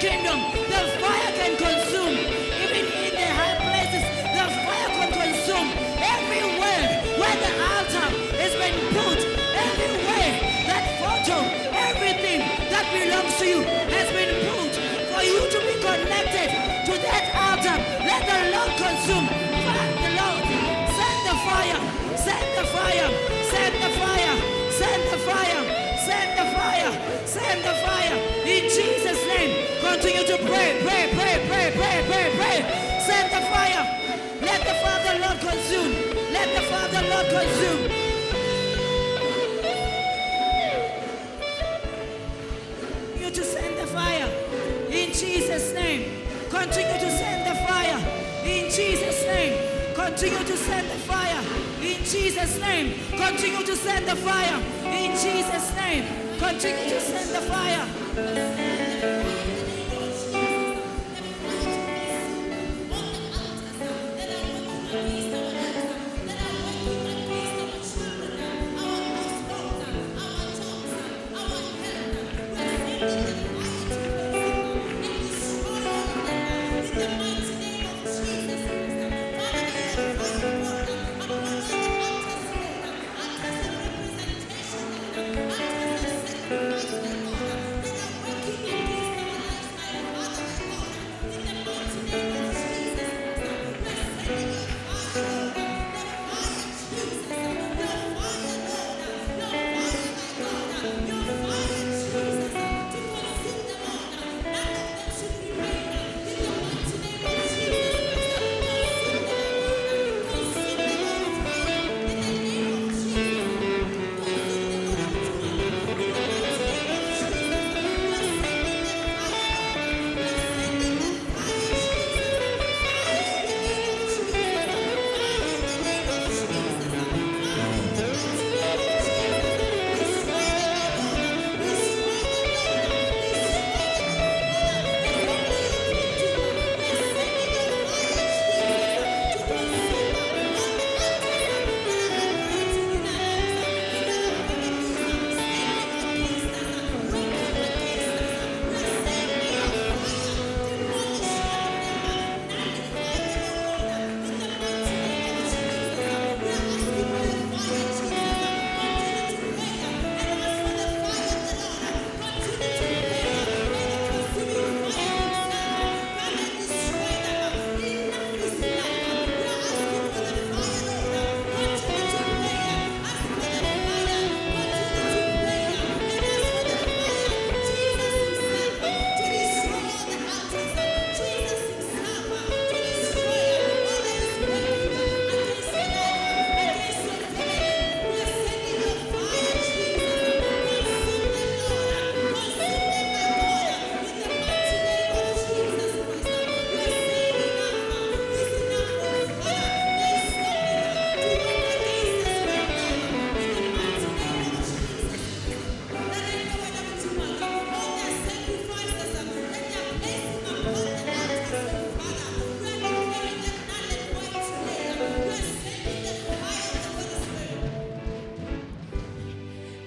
kingdom, the fire can consume. Even in the high places, the fire can consume. Everywhere where the altar has been put, everywhere that photo, everything that belongs to you has been put for you to be connected to that altar. Let the Lord consume. Thank the Lord. Send the fire. Send the fire. Send the fire. Send the fire. Send the fire. Send the fire. In Jesus' name. Continue to pray. Pray, pray, pray, pray, pray, pray. Send the fire. Let the Father Lord consume. Let the Father Lord consume. You to send the fire. In Jesus' name. Continue to send the fire. In Jesus' name. Continue to send the fire. In Jesus' name. Continue to send the fire. In Jesus' name. Continue to send the fire.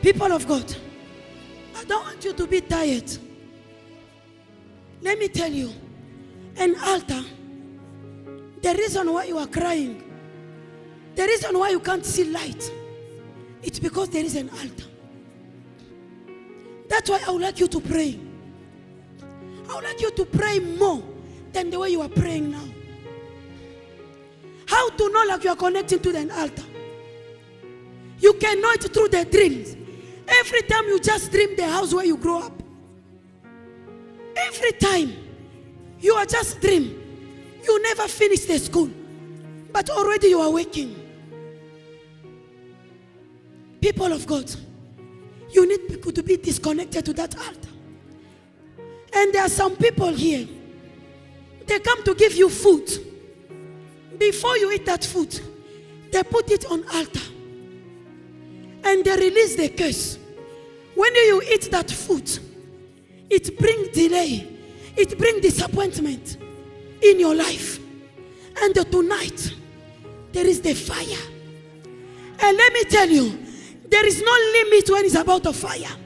People of God, I don't want you to be tired. Let me tell you, an altar, the reason why you are crying, the reason why you can't see light, it's because there is an altar. That's why I would like you to pray. I would like you to pray more than the way you are praying now. How to know like you are connecting to an altar? You can know it through the dreams. Every time you just dream the house where you grow up. Every time you are just dream. You never finish the school, but already you are waking. People of God, you need to be disconnected to that altar. And there are some people here, they come to give you food. Before you eat that food, they put it on altar. And they release the curse. When you eat that food, it brings delay. It brings disappointment in your life. And tonight, there is the fire. And let me tell you, there is no limit when it's about a fire.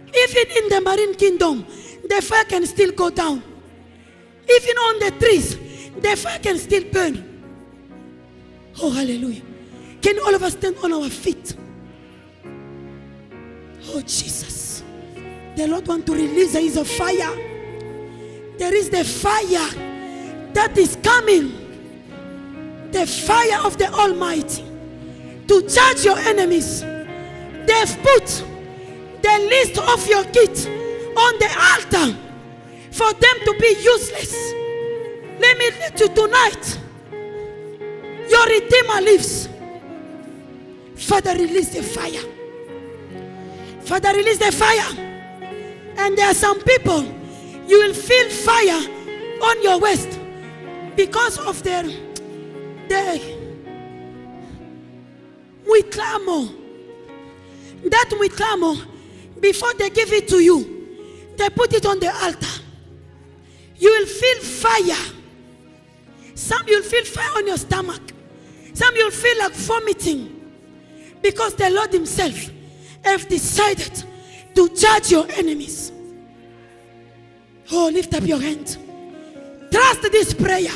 Even in the marine kingdom, the fire can still go down. Even on the trees, the fire can still burn. Oh, hallelujah. Can all of us stand on our feet? Oh, Jesus. The Lord wants to release his fire. There is the fire that is coming. The fire of the Almighty to judge your enemies. They've put the list of your kids on the altar for them to be useless. Let me lead you tonight. Your Redeemer lives. Father, release the fire. Father, release the fire. And there are some people, you will feel fire on your waist because of their witlamo. That witlamo, before they give it to you, they put it on the altar. You will feel fire. Some you'll feel fire on your stomach. Some you'll feel like vomiting. Because the Lord himself have decided to judge your enemies. Oh, lift up your hand. Trust this prayer.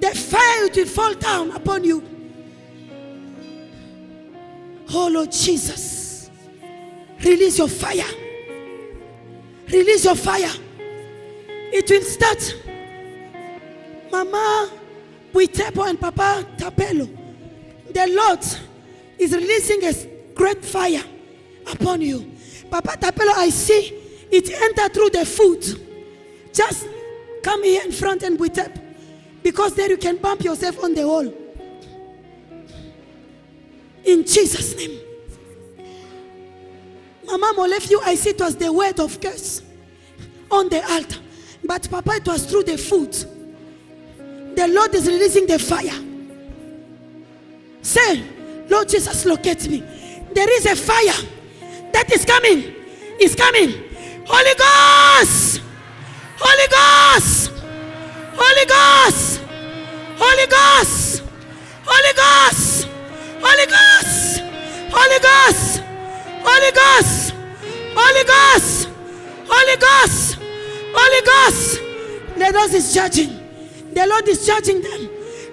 The fire will fall down upon you. Oh, Lord Jesus. Release your fire. Release your fire. It will start. Mama Buitepo and Papa Tapelo. The Lord is releasing a great fire upon you. Papa Tapelo, I see it enter through the food. Just come here in front and Buitepo. Because there you can bump yourself on the wall. In Jesus' name. Mama Molefyu, I see it was the word of curse on the altar. But Papa, it was through the food. The Lord is releasing the fire. Say, Lord Jesus, locate me. There is a fire that is coming. It's coming. Holy Ghost! Holy Ghost! Holy Ghost! Holy Ghost! Holy Ghost! Holy Ghost! Holy Ghost! Holy Ghost! Holy Ghost! Holy Ghost! Holy Ghost! The Lord is judging. The Lord is judging them.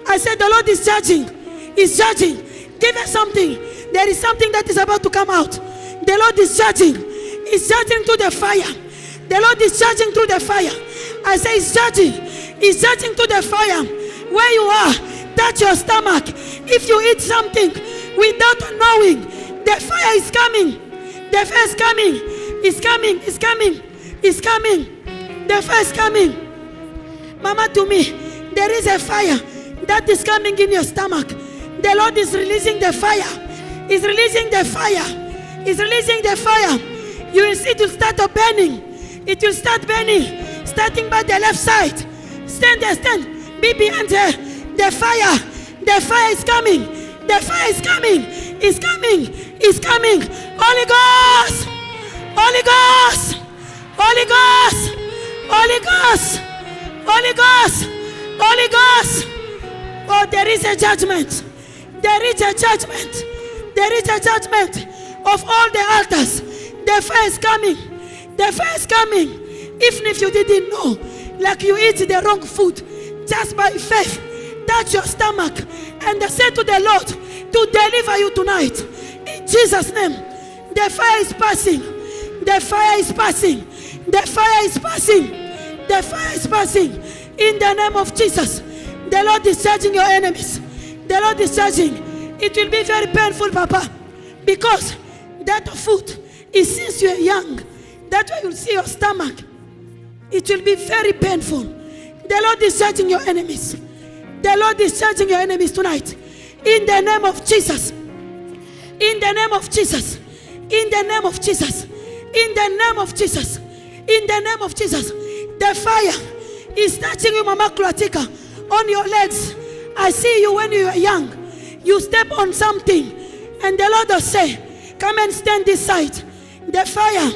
I said the Lord is judging. He's judging. Give us something. There is something that is about to come out. The Lord is judging. He's judging through the fire. The Lord is judging through the fire. I say he's judging. He's judging through the fire. Where you are, touch your stomach. If you eat something without knowing, the fire is coming. The fire is coming. It's coming. It's coming. It's coming. The fire is coming. Mama, to me, there is a fire that is coming in your stomach. The Lord is releasing the fire. He's releasing the fire. He's releasing the fire. You will see it will start burning. It will start burning. Starting by the left side. Stand there, stand. Be behind her. The fire. The fire is coming. The fire is coming. It's coming. It's coming. Holy Ghost. Holy Ghost. Holy Ghost. Holy Ghost. Holy Ghost. Holy Ghost. Oh, there is a judgment. There is a judgment. There is a judgment of all the altars. The fire is coming. The fire is coming. Even if you didn't know, like you eat the wrong food, just by faith, touch your stomach and say to the Lord to deliver you tonight. In Jesus' name, the fire is passing. The fire is passing. The fire is passing. The fire is passing. In the name of Jesus, the Lord is judging your enemies. The Lord is judging. It will be very painful, Papa, because that food is since you are young. That way you'll see your stomach. It will be very painful. The Lord is judging your enemies. The Lord is judging your enemies tonight. In the name of Jesus. In the name of Jesus. In the name of Jesus. In the name of Jesus. In the name of Jesus. The fire is touching you, Mama Klatika, on your legs. I see you when you were young. You step on something and the Lord will say, come and stand this side. The fire,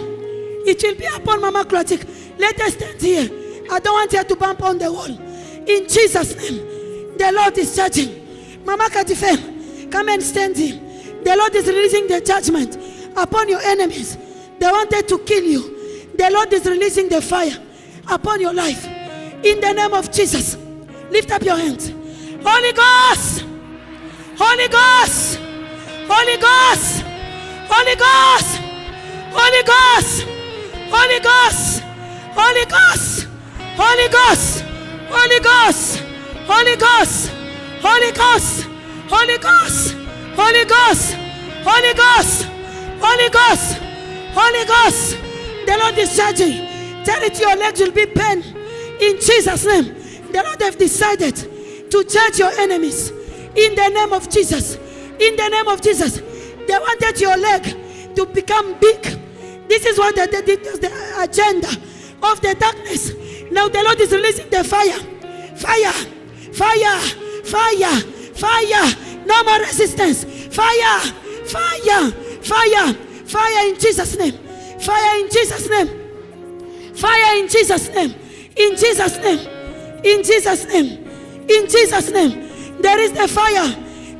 it will be upon Mama Klatika. Let us stand here. I don't want her to bump on the wall. In Jesus' name, the Lord is judging. Mama Katife, come and stand here. The Lord is releasing the judgment upon your enemies. They wanted to kill you. The Lord is releasing the fire upon your life. In the name of Jesus. Lift up your hands. Holy Ghost. Holy Ghost. Holy Ghost. Holy Ghost. Holy Ghost. Holy Ghost. Holy Ghost. Holy Ghost. Holy Ghost. Holy Ghost. Holy Ghost. Holy Ghost. Holy Ghost. Holy Ghost. Holy Ghost. Holy Ghost. The Lord is judging. Tell it your legs will be pain. In Jesus' name. The Lord have decided to judge your enemies. In the name of Jesus. In the name of Jesus. They wanted your leg to become big. This is what the agenda of the darkness. Now the Lord is releasing the fire. Fire. Fire. Fire. Fire. No more resistance. Fire. Fire. Fire. Fire in Jesus' name. Fire in Jesus' name. Fire in Jesus' name. In Jesus' name. In Jesus' name. In Jesus' name. There is the fire.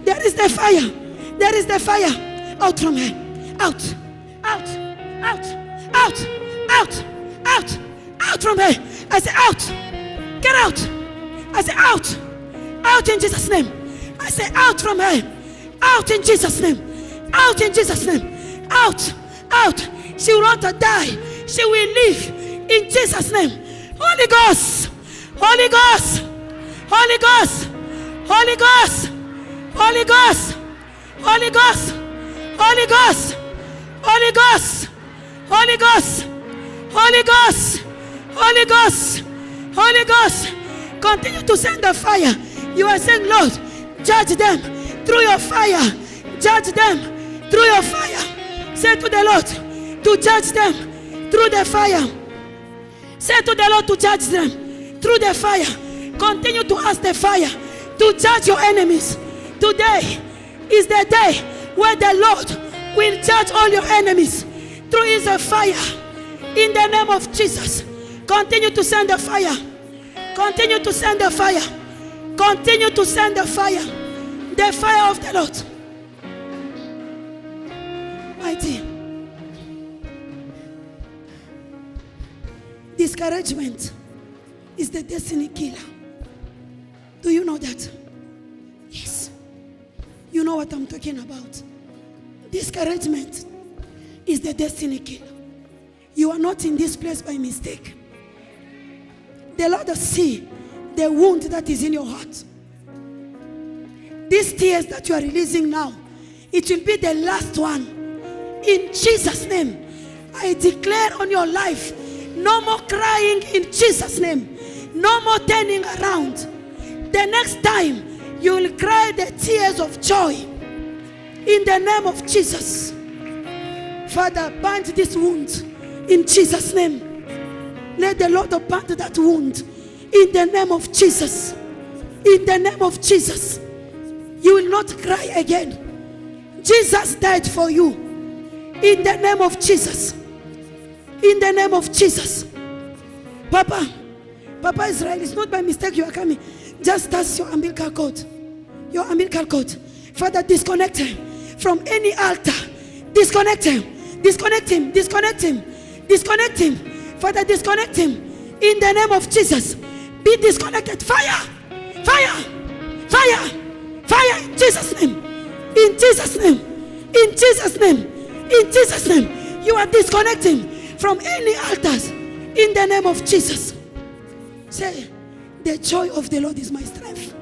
There is the fire. There is the fire. Out from here. Out. Out. Out. Out. Out. Out. Out from here. I say out. Get out. I say out. Out in Jesus' name. I say out from here. Out in Jesus' name. Out in Jesus' name. Out. Out. She will not die. She will live in Jesus' name. Holy Ghost. Holy Ghost. Holy Ghost. Holy Ghost. Holy Ghost. Holy Ghost. Holy Ghost. Holy Ghost. Holy Ghost. Holy Ghost. Holy Ghost. Holy Ghost. Continue to send the fire. You are saying, Lord, judge them through your fire. Judge them through your fire. Say to the Lord to judge them through the fire. Say to the Lord to judge them through the fire. Continue to ask the fire to judge your enemies. Today is the day where the Lord will judge all your enemies through his fire. In the name of Jesus. Continue to send the fire. Continue to send the fire. Continue to send the fire. The fire of the Lord. Mighty. Discouragement is the destiny killer. Do you know that? Yes. You know what I'm talking about. Discouragement is the destiny killer. You are not in this place by mistake. The Lord will see the wound that is in your heart. These tears that you are releasing now, it will be the last one. In Jesus' name, I declare on your life, no more crying in Jesus' name. No more turning around. The next time, you will cry the tears of joy. In the name of Jesus. Father, bind this wound in Jesus' name. Let the Lord bind that wound in the name of Jesus. In the name of Jesus. You will not cry again. Jesus died for you. In the name of Jesus. In the name of Jesus. Papa Israel, it's not by mistake you are coming. Just touch your umbilical cord. Your umbilical cord. Father, disconnect him from any altar. Disconnect him. Disconnect him. Disconnect him. Disconnect him. Father, disconnect him. In the name of Jesus. Be disconnected. Fire. Fire. Fire. Fire in Jesus' name. In Jesus' name. In Jesus' name. In Jesus' name. You are disconnecting from any altars. In the name of Jesus. Say, the joy of the Lord is my strength.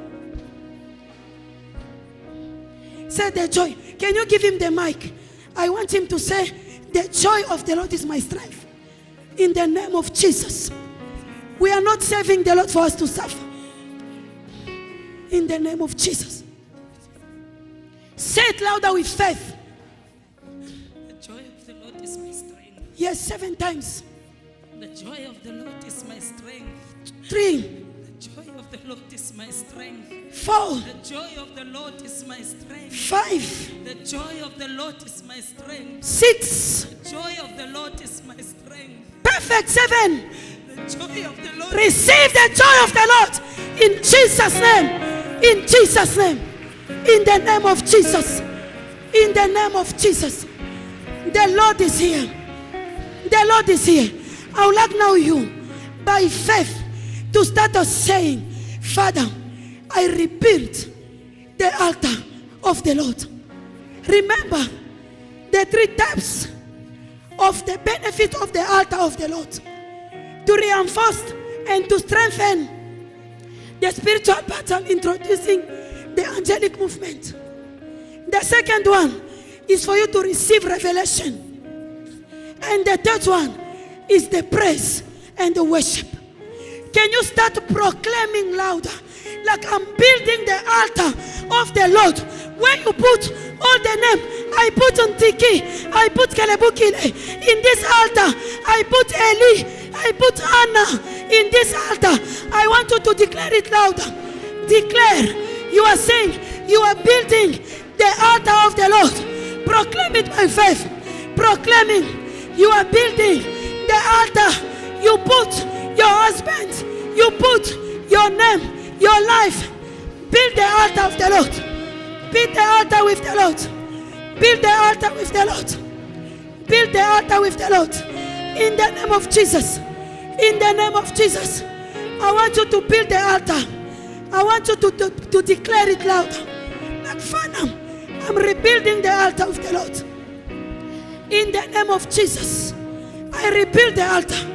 Say the joy. Can you give him the mic? I want him to say, the joy of the Lord is my strength. In the name of Jesus. We are not serving the Lord for us to suffer. In the name of Jesus. Say it louder with faith. The joy of the Lord is my strength. Yes, 7 times. The joy of the Lord is my strength. 3. The joy of the Lord is my strength. 4. The joy of the Lord is my strength. 5. The joy of the Lord is my strength. 6. The joy of the Lord is my strength. Perfect. 7. The joy of the Lord. Receive the joy of the Lord in Jesus' name. In Jesus' name. In the name of Jesus. In the name of Jesus. The Lord is here. The Lord is here. I would like now you, by faith, to start us saying, Father, I rebuild the altar of the Lord. Remember the 3 types of the benefit of the altar of the Lord: to reinforce and to strengthen the spiritual pattern, introducing the angelic movement. The second one is for you to receive revelation. And the third one is the praise and the worship. Can you start proclaiming louder? Like, I'm building the altar of the Lord. Where you put all the name, I put Ntiki, I put Kelebukile. In this altar, I put Eli, I put Anna. In this altar, I want you to declare it louder. Declare. You are saying you are building the altar of the Lord. Proclaim it by faith. Proclaiming you are building the altar. You put your husband, you put your name, your life. Build the altar of the Lord. Build the altar with the Lord. Build the altar with the Lord. Build the altar with the Lord. In the name of Jesus. In the name of Jesus. I want you to build the altar. I want you to declare it louder. Like, Father, I'm rebuilding the altar of the Lord. In the name of Jesus. I rebuild the altar.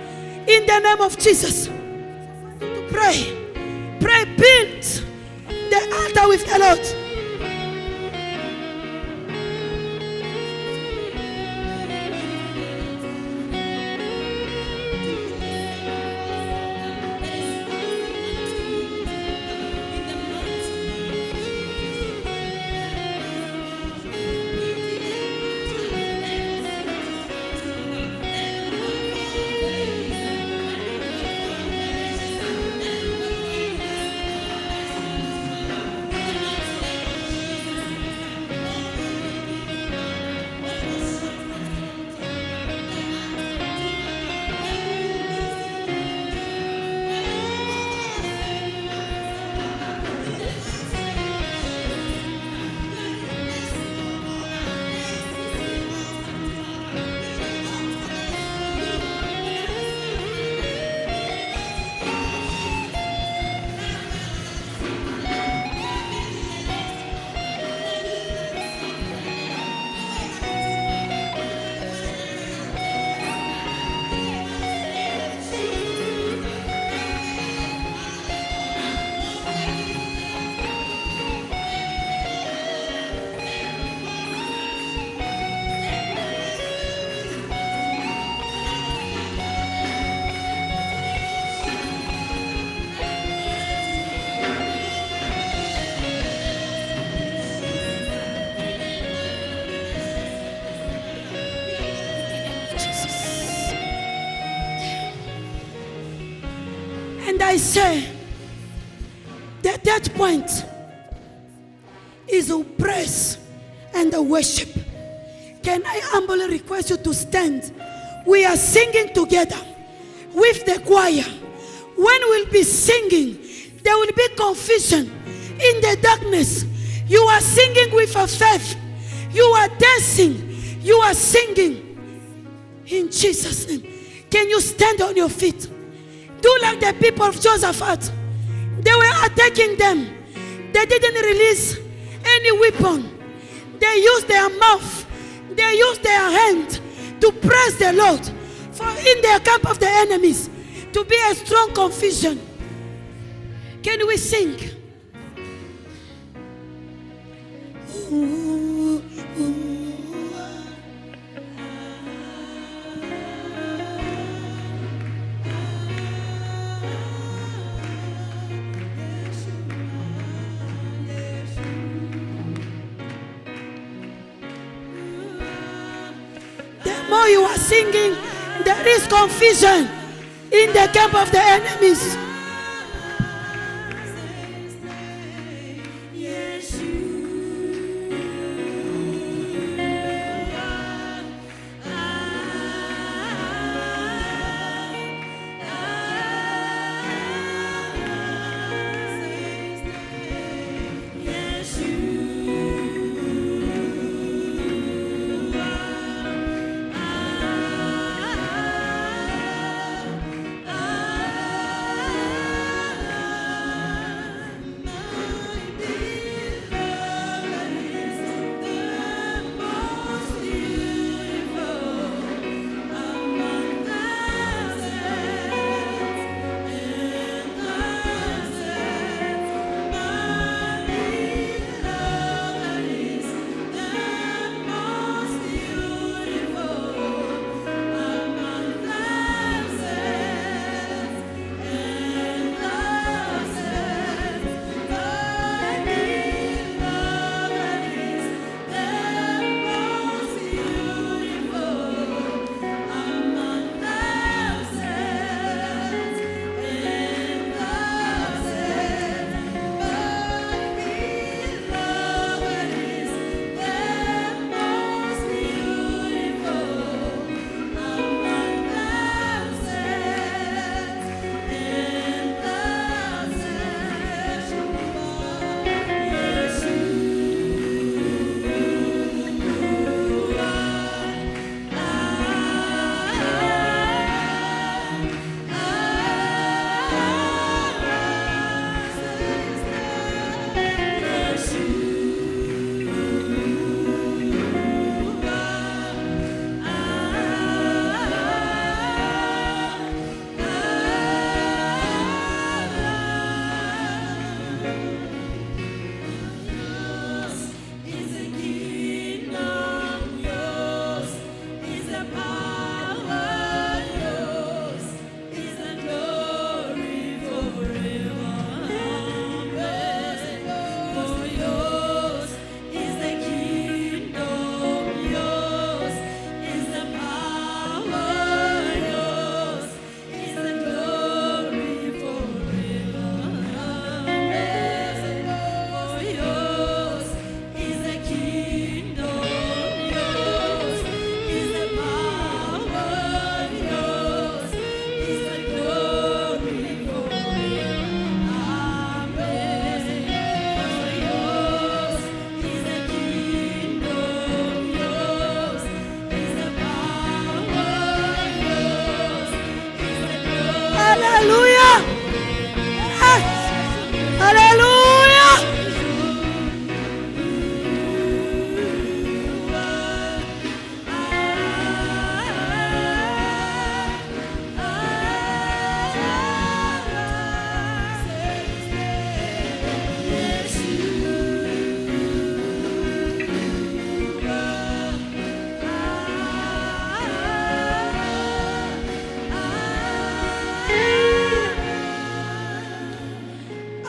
In the name of Jesus. To pray. Pray, build the altar with the Lord. And I say, the third point is the praise and the worship. Can I humbly request you to stand? We are singing together with the choir. When we'll be singing, there will be confusion in the darkness. You are singing with a faith. You are dancing. You are singing. In Jesus' name. Can you stand on your feet? Do like the people of Josaphat. They were attacking them. They didn't release any weapon. They used their mouth. They used their hand to praise the Lord. For in the camp of the enemies to be a strong confusion. Can we sing? Ooh, ooh. The more you are singing, there is confusion in the camp of the enemies.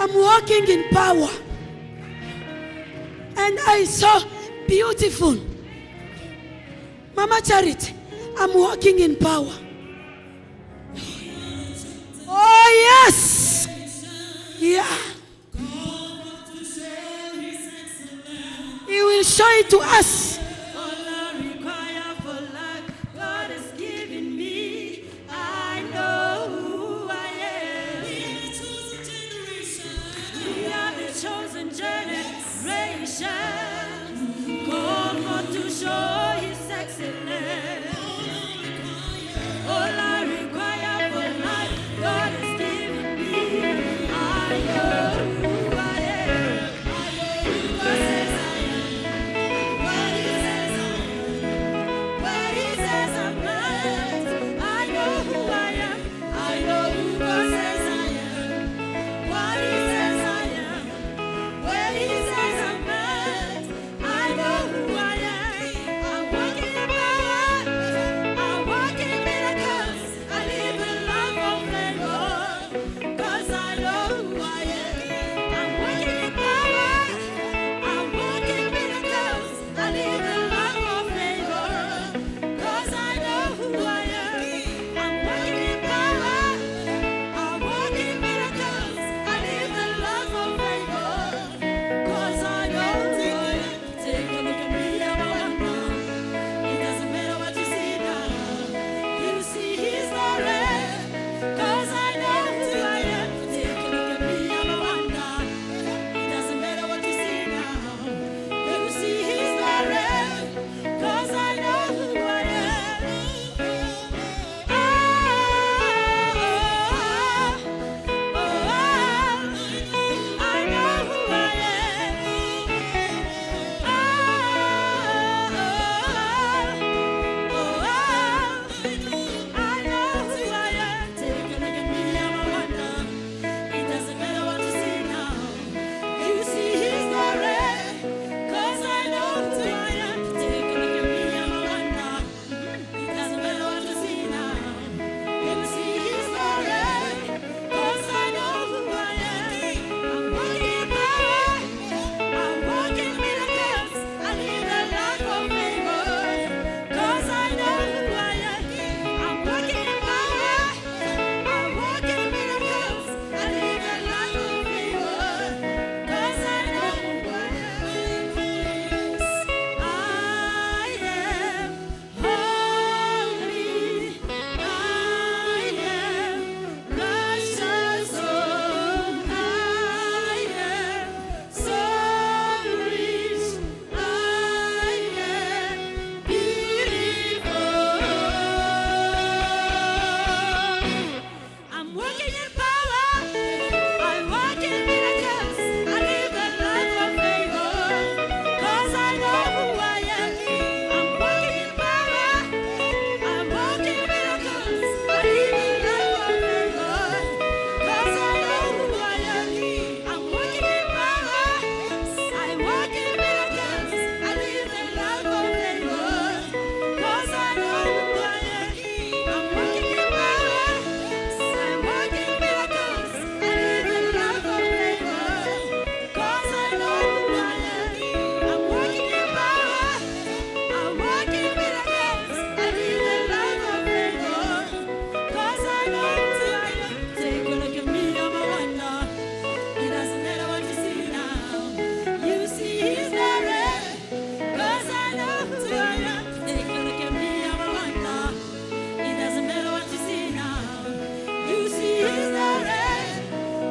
I'm walking in power. And I saw beautiful. Mama Charity, I'm walking in power. Oh, yes. Yeah. He will show it to us. All I require for life, God has given me. I know who I am. We are the chosen generation. We are the chosen generation. Called for to show His excellence. All I require for life, God has given me. I know who I am. I know who God says I am. What He says I am. Where He says I'm at. I know who I am. I know who God says I am. What He says I am. Where He says I'm at. I know who I am. I'm walking in power. I'm walking in miracles. I live a life of favor. 'Cause I know who I am. I'm walking in power. I'm walking in miracles. I live a life of favor. 'Cause I know who I am. I'm walking in power. I'm walking in miracles. I live a life of favor. 'Cause I know who I am. Take a look at me, I'm a wonder. It doesn't matter what you see now. You see His glory. 'Cause I know who I am. Take a look at me, I'm a wonder. It doesn't matter what you see now. You see His glory. 'Cause I know who I am. I know who I am. Take a look at me, I'm a wonder. It doesn't matter what you see now. You see His glory. 'Cause I know who I am. Take a look at me, I'm a wonder. It doesn't matter what you see now. You see His glory. 'Cause I know who I am. I'm walking in power. I'm walking in miracles. I live a life of favor. 'Cause I know who I am. I'm walking in power. I'm walking in miracles. I live a life of favor. 'Cause I know who I am. I am holy. I am righteous. Oh, I am so rich. I am beautiful. I'm walking in power. I walk in miracles. I live a life of favor. 'Cause I know who I am. I'm walking in power. I'm walking in miracles. I live a life of favor. 'Cause I know who I am. I'm walking in power. I walk in miracles. I live a life of favor. 'Cause I know who I am. I'm walking in power. I walk in miracles. I live a life of favor. 'Cause I know who I am. I'm walking in power. I walk in miracles. I live a life of favor. 'Cause I know who I am. Take a look at me, I'm a wonder. It doesn't matter what you see now. You see His glory. 'Cause I know who I am. Take a look at me, I'm a wonder. It doesn't matter what you see now. You see His glory.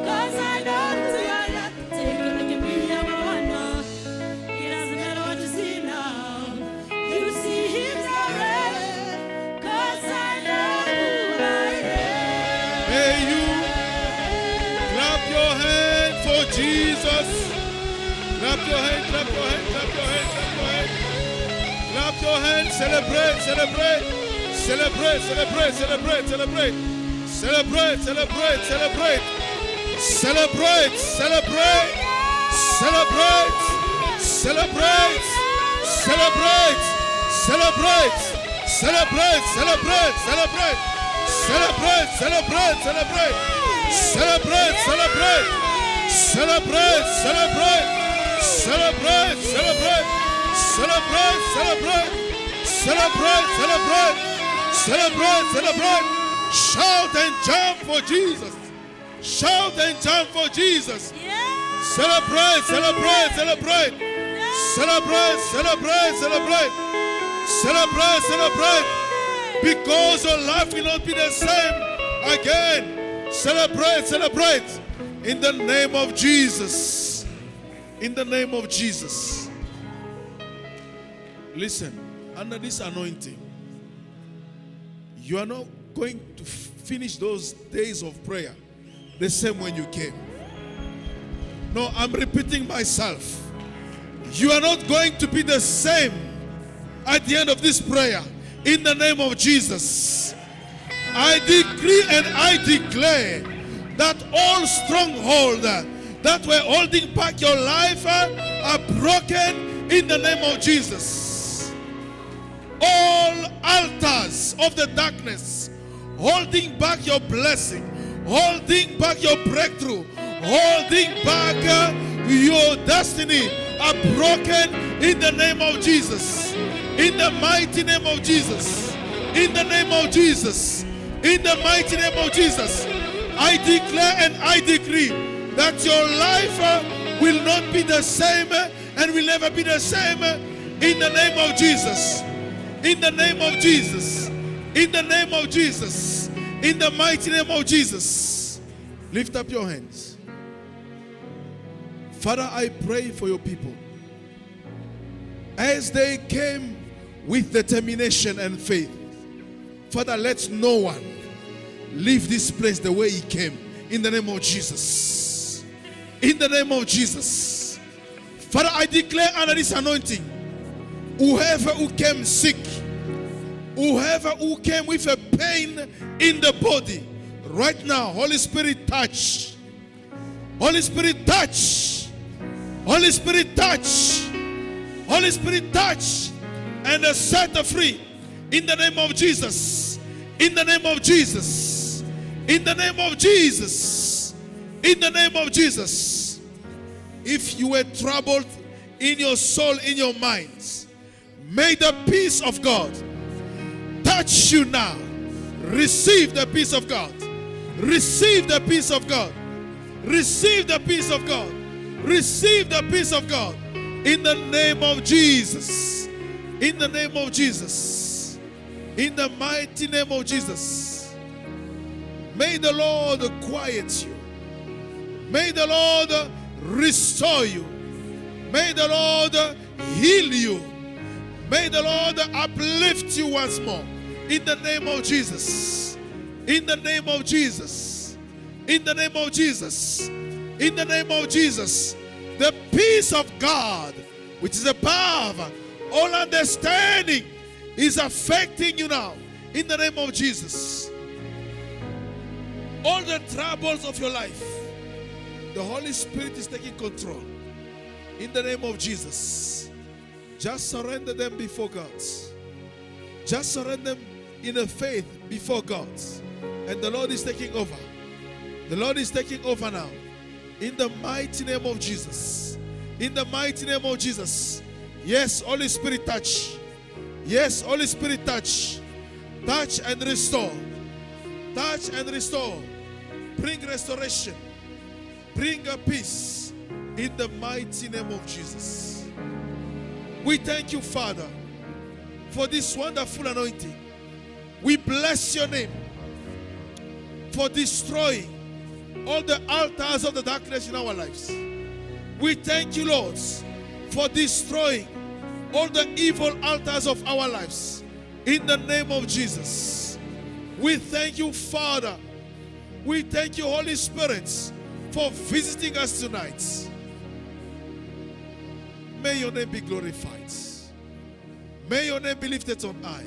'Cause I know who I am. Take a look at me, I'm a wonder. It doesn't matter what you see now. You see His glory. 'Cause I know who I am. May you clap your hand for Jesus. Clap your hand, clap your hand, clap your hand, clap your hand. Clap your hand, celebrate, celebrate. Celebrate, celebrate, celebrate, celebrate. Celebrate, celebrate, celebrate. Celebrate, celebrate. Celebrate. Celebrate. Celebrate. Celebrate. Celebrate, celebrate, celebrate. Celebrate, celebrate, celebrate. Celebrate, celebrate. Celebrate, celebrate, celebrate, celebrate, celebrate, celebrate, celebrate, celebrate, celebrate, celebrate. Shout and jump for Jesus. Shout and jump for Jesus. Celebrate, celebrate, celebrate. Celebrate, celebrate, celebrate. Celebrate, celebrate. Because your life will not be the same again. Celebrate, celebrate. In the name of Jesus. In the name of Jesus. Listen, under this anointing, you are not going to finish those days of prayer the same when you came. No, I'm repeating myself. You are not going to be the same at the end of this prayer. In the name of Jesus, I decree and I declare that all strongholds that were holding back your life are broken in the name of Jesus. All altars of the darkness holding back your blessing, holding back your breakthrough, holding back your destiny are broken in the name of Jesus. In the mighty name of Jesus. In the name of Jesus. In the mighty name of Jesus. I declare and I decree that your life will not be the same and will never be the same in the name of Jesus. In the name of Jesus. In the name of Jesus. In the mighty name of Jesus. Lift up your hands. Father, I pray for your people. As they came with determination and faith, Father, let no one leave this place the way he came. In the name of Jesus. In the name of Jesus. Father, I declare under this anointing, whoever who came sick, whoever who came with a pain in the body, right now, Holy Spirit touch. Holy Spirit touch. Holy Spirit touch. Holy Spirit touch and set free in the name of Jesus. In the name of Jesus. In the name of Jesus. In the name of Jesus. If you were troubled in your soul, in your minds, may the peace of God touch you now. Receive the peace of God. Receive the peace of God. Receive the peace of God. Receive the peace of God. In the name of Jesus. In the name of Jesus. In the mighty name of Jesus. May the Lord quiet you. May the Lord restore you. May the Lord heal you. May the Lord uplift you once more. In the name of Jesus. In the name of Jesus. In the name of Jesus. In the name of Jesus. The peace of God, which is above all understanding, is affecting you now. In the name of Jesus. All the troubles of your life, the Holy Spirit is taking control. In the name of Jesus. Just surrender them before God. Just surrender them in a faith before God. And the Lord is taking over. The Lord is taking over now. In the mighty name of Jesus. In the mighty name of Jesus. Yes, Holy Spirit touch. Yes, Holy Spirit touch. Touch and restore. Touch and restore. Bring restoration. Bring a peace. In the mighty name of Jesus. We thank you, Father, for this wonderful anointing. We bless your name for destroying all the altars of the darkness in our lives. We thank you, Lord, for destroying all the evil altars of our lives. In the name of Jesus. We thank you, Father. We thank you, Holy Spirit, for visiting us tonight. May your name be glorified. May your name be lifted on high.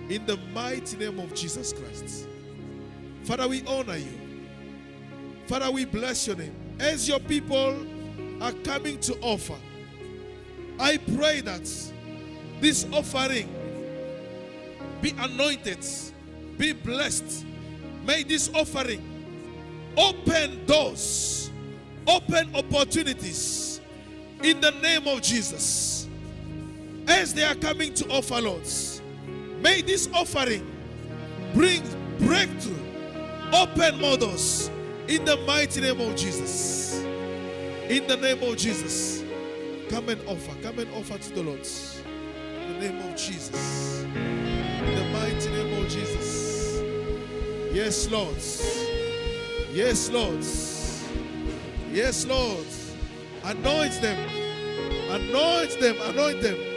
In the mighty name of Jesus Christ. Father, we honor you. Father, we bless your name. As your people are coming to offer, I pray that this offering be anointed, be blessed. May this offering open doors open opportunities in the name of Jesus. As they are coming to offer, Lord, may this offering bring breakthrough, open more doors in the mighty name of Jesus. In the name of Jesus. Come and offer to the Lord. In the name of Jesus. In the mighty name of Jesus. Yes, Lord. Yes, Lord. Yes, Lord. Anoint them. Anoint them. Anoint them.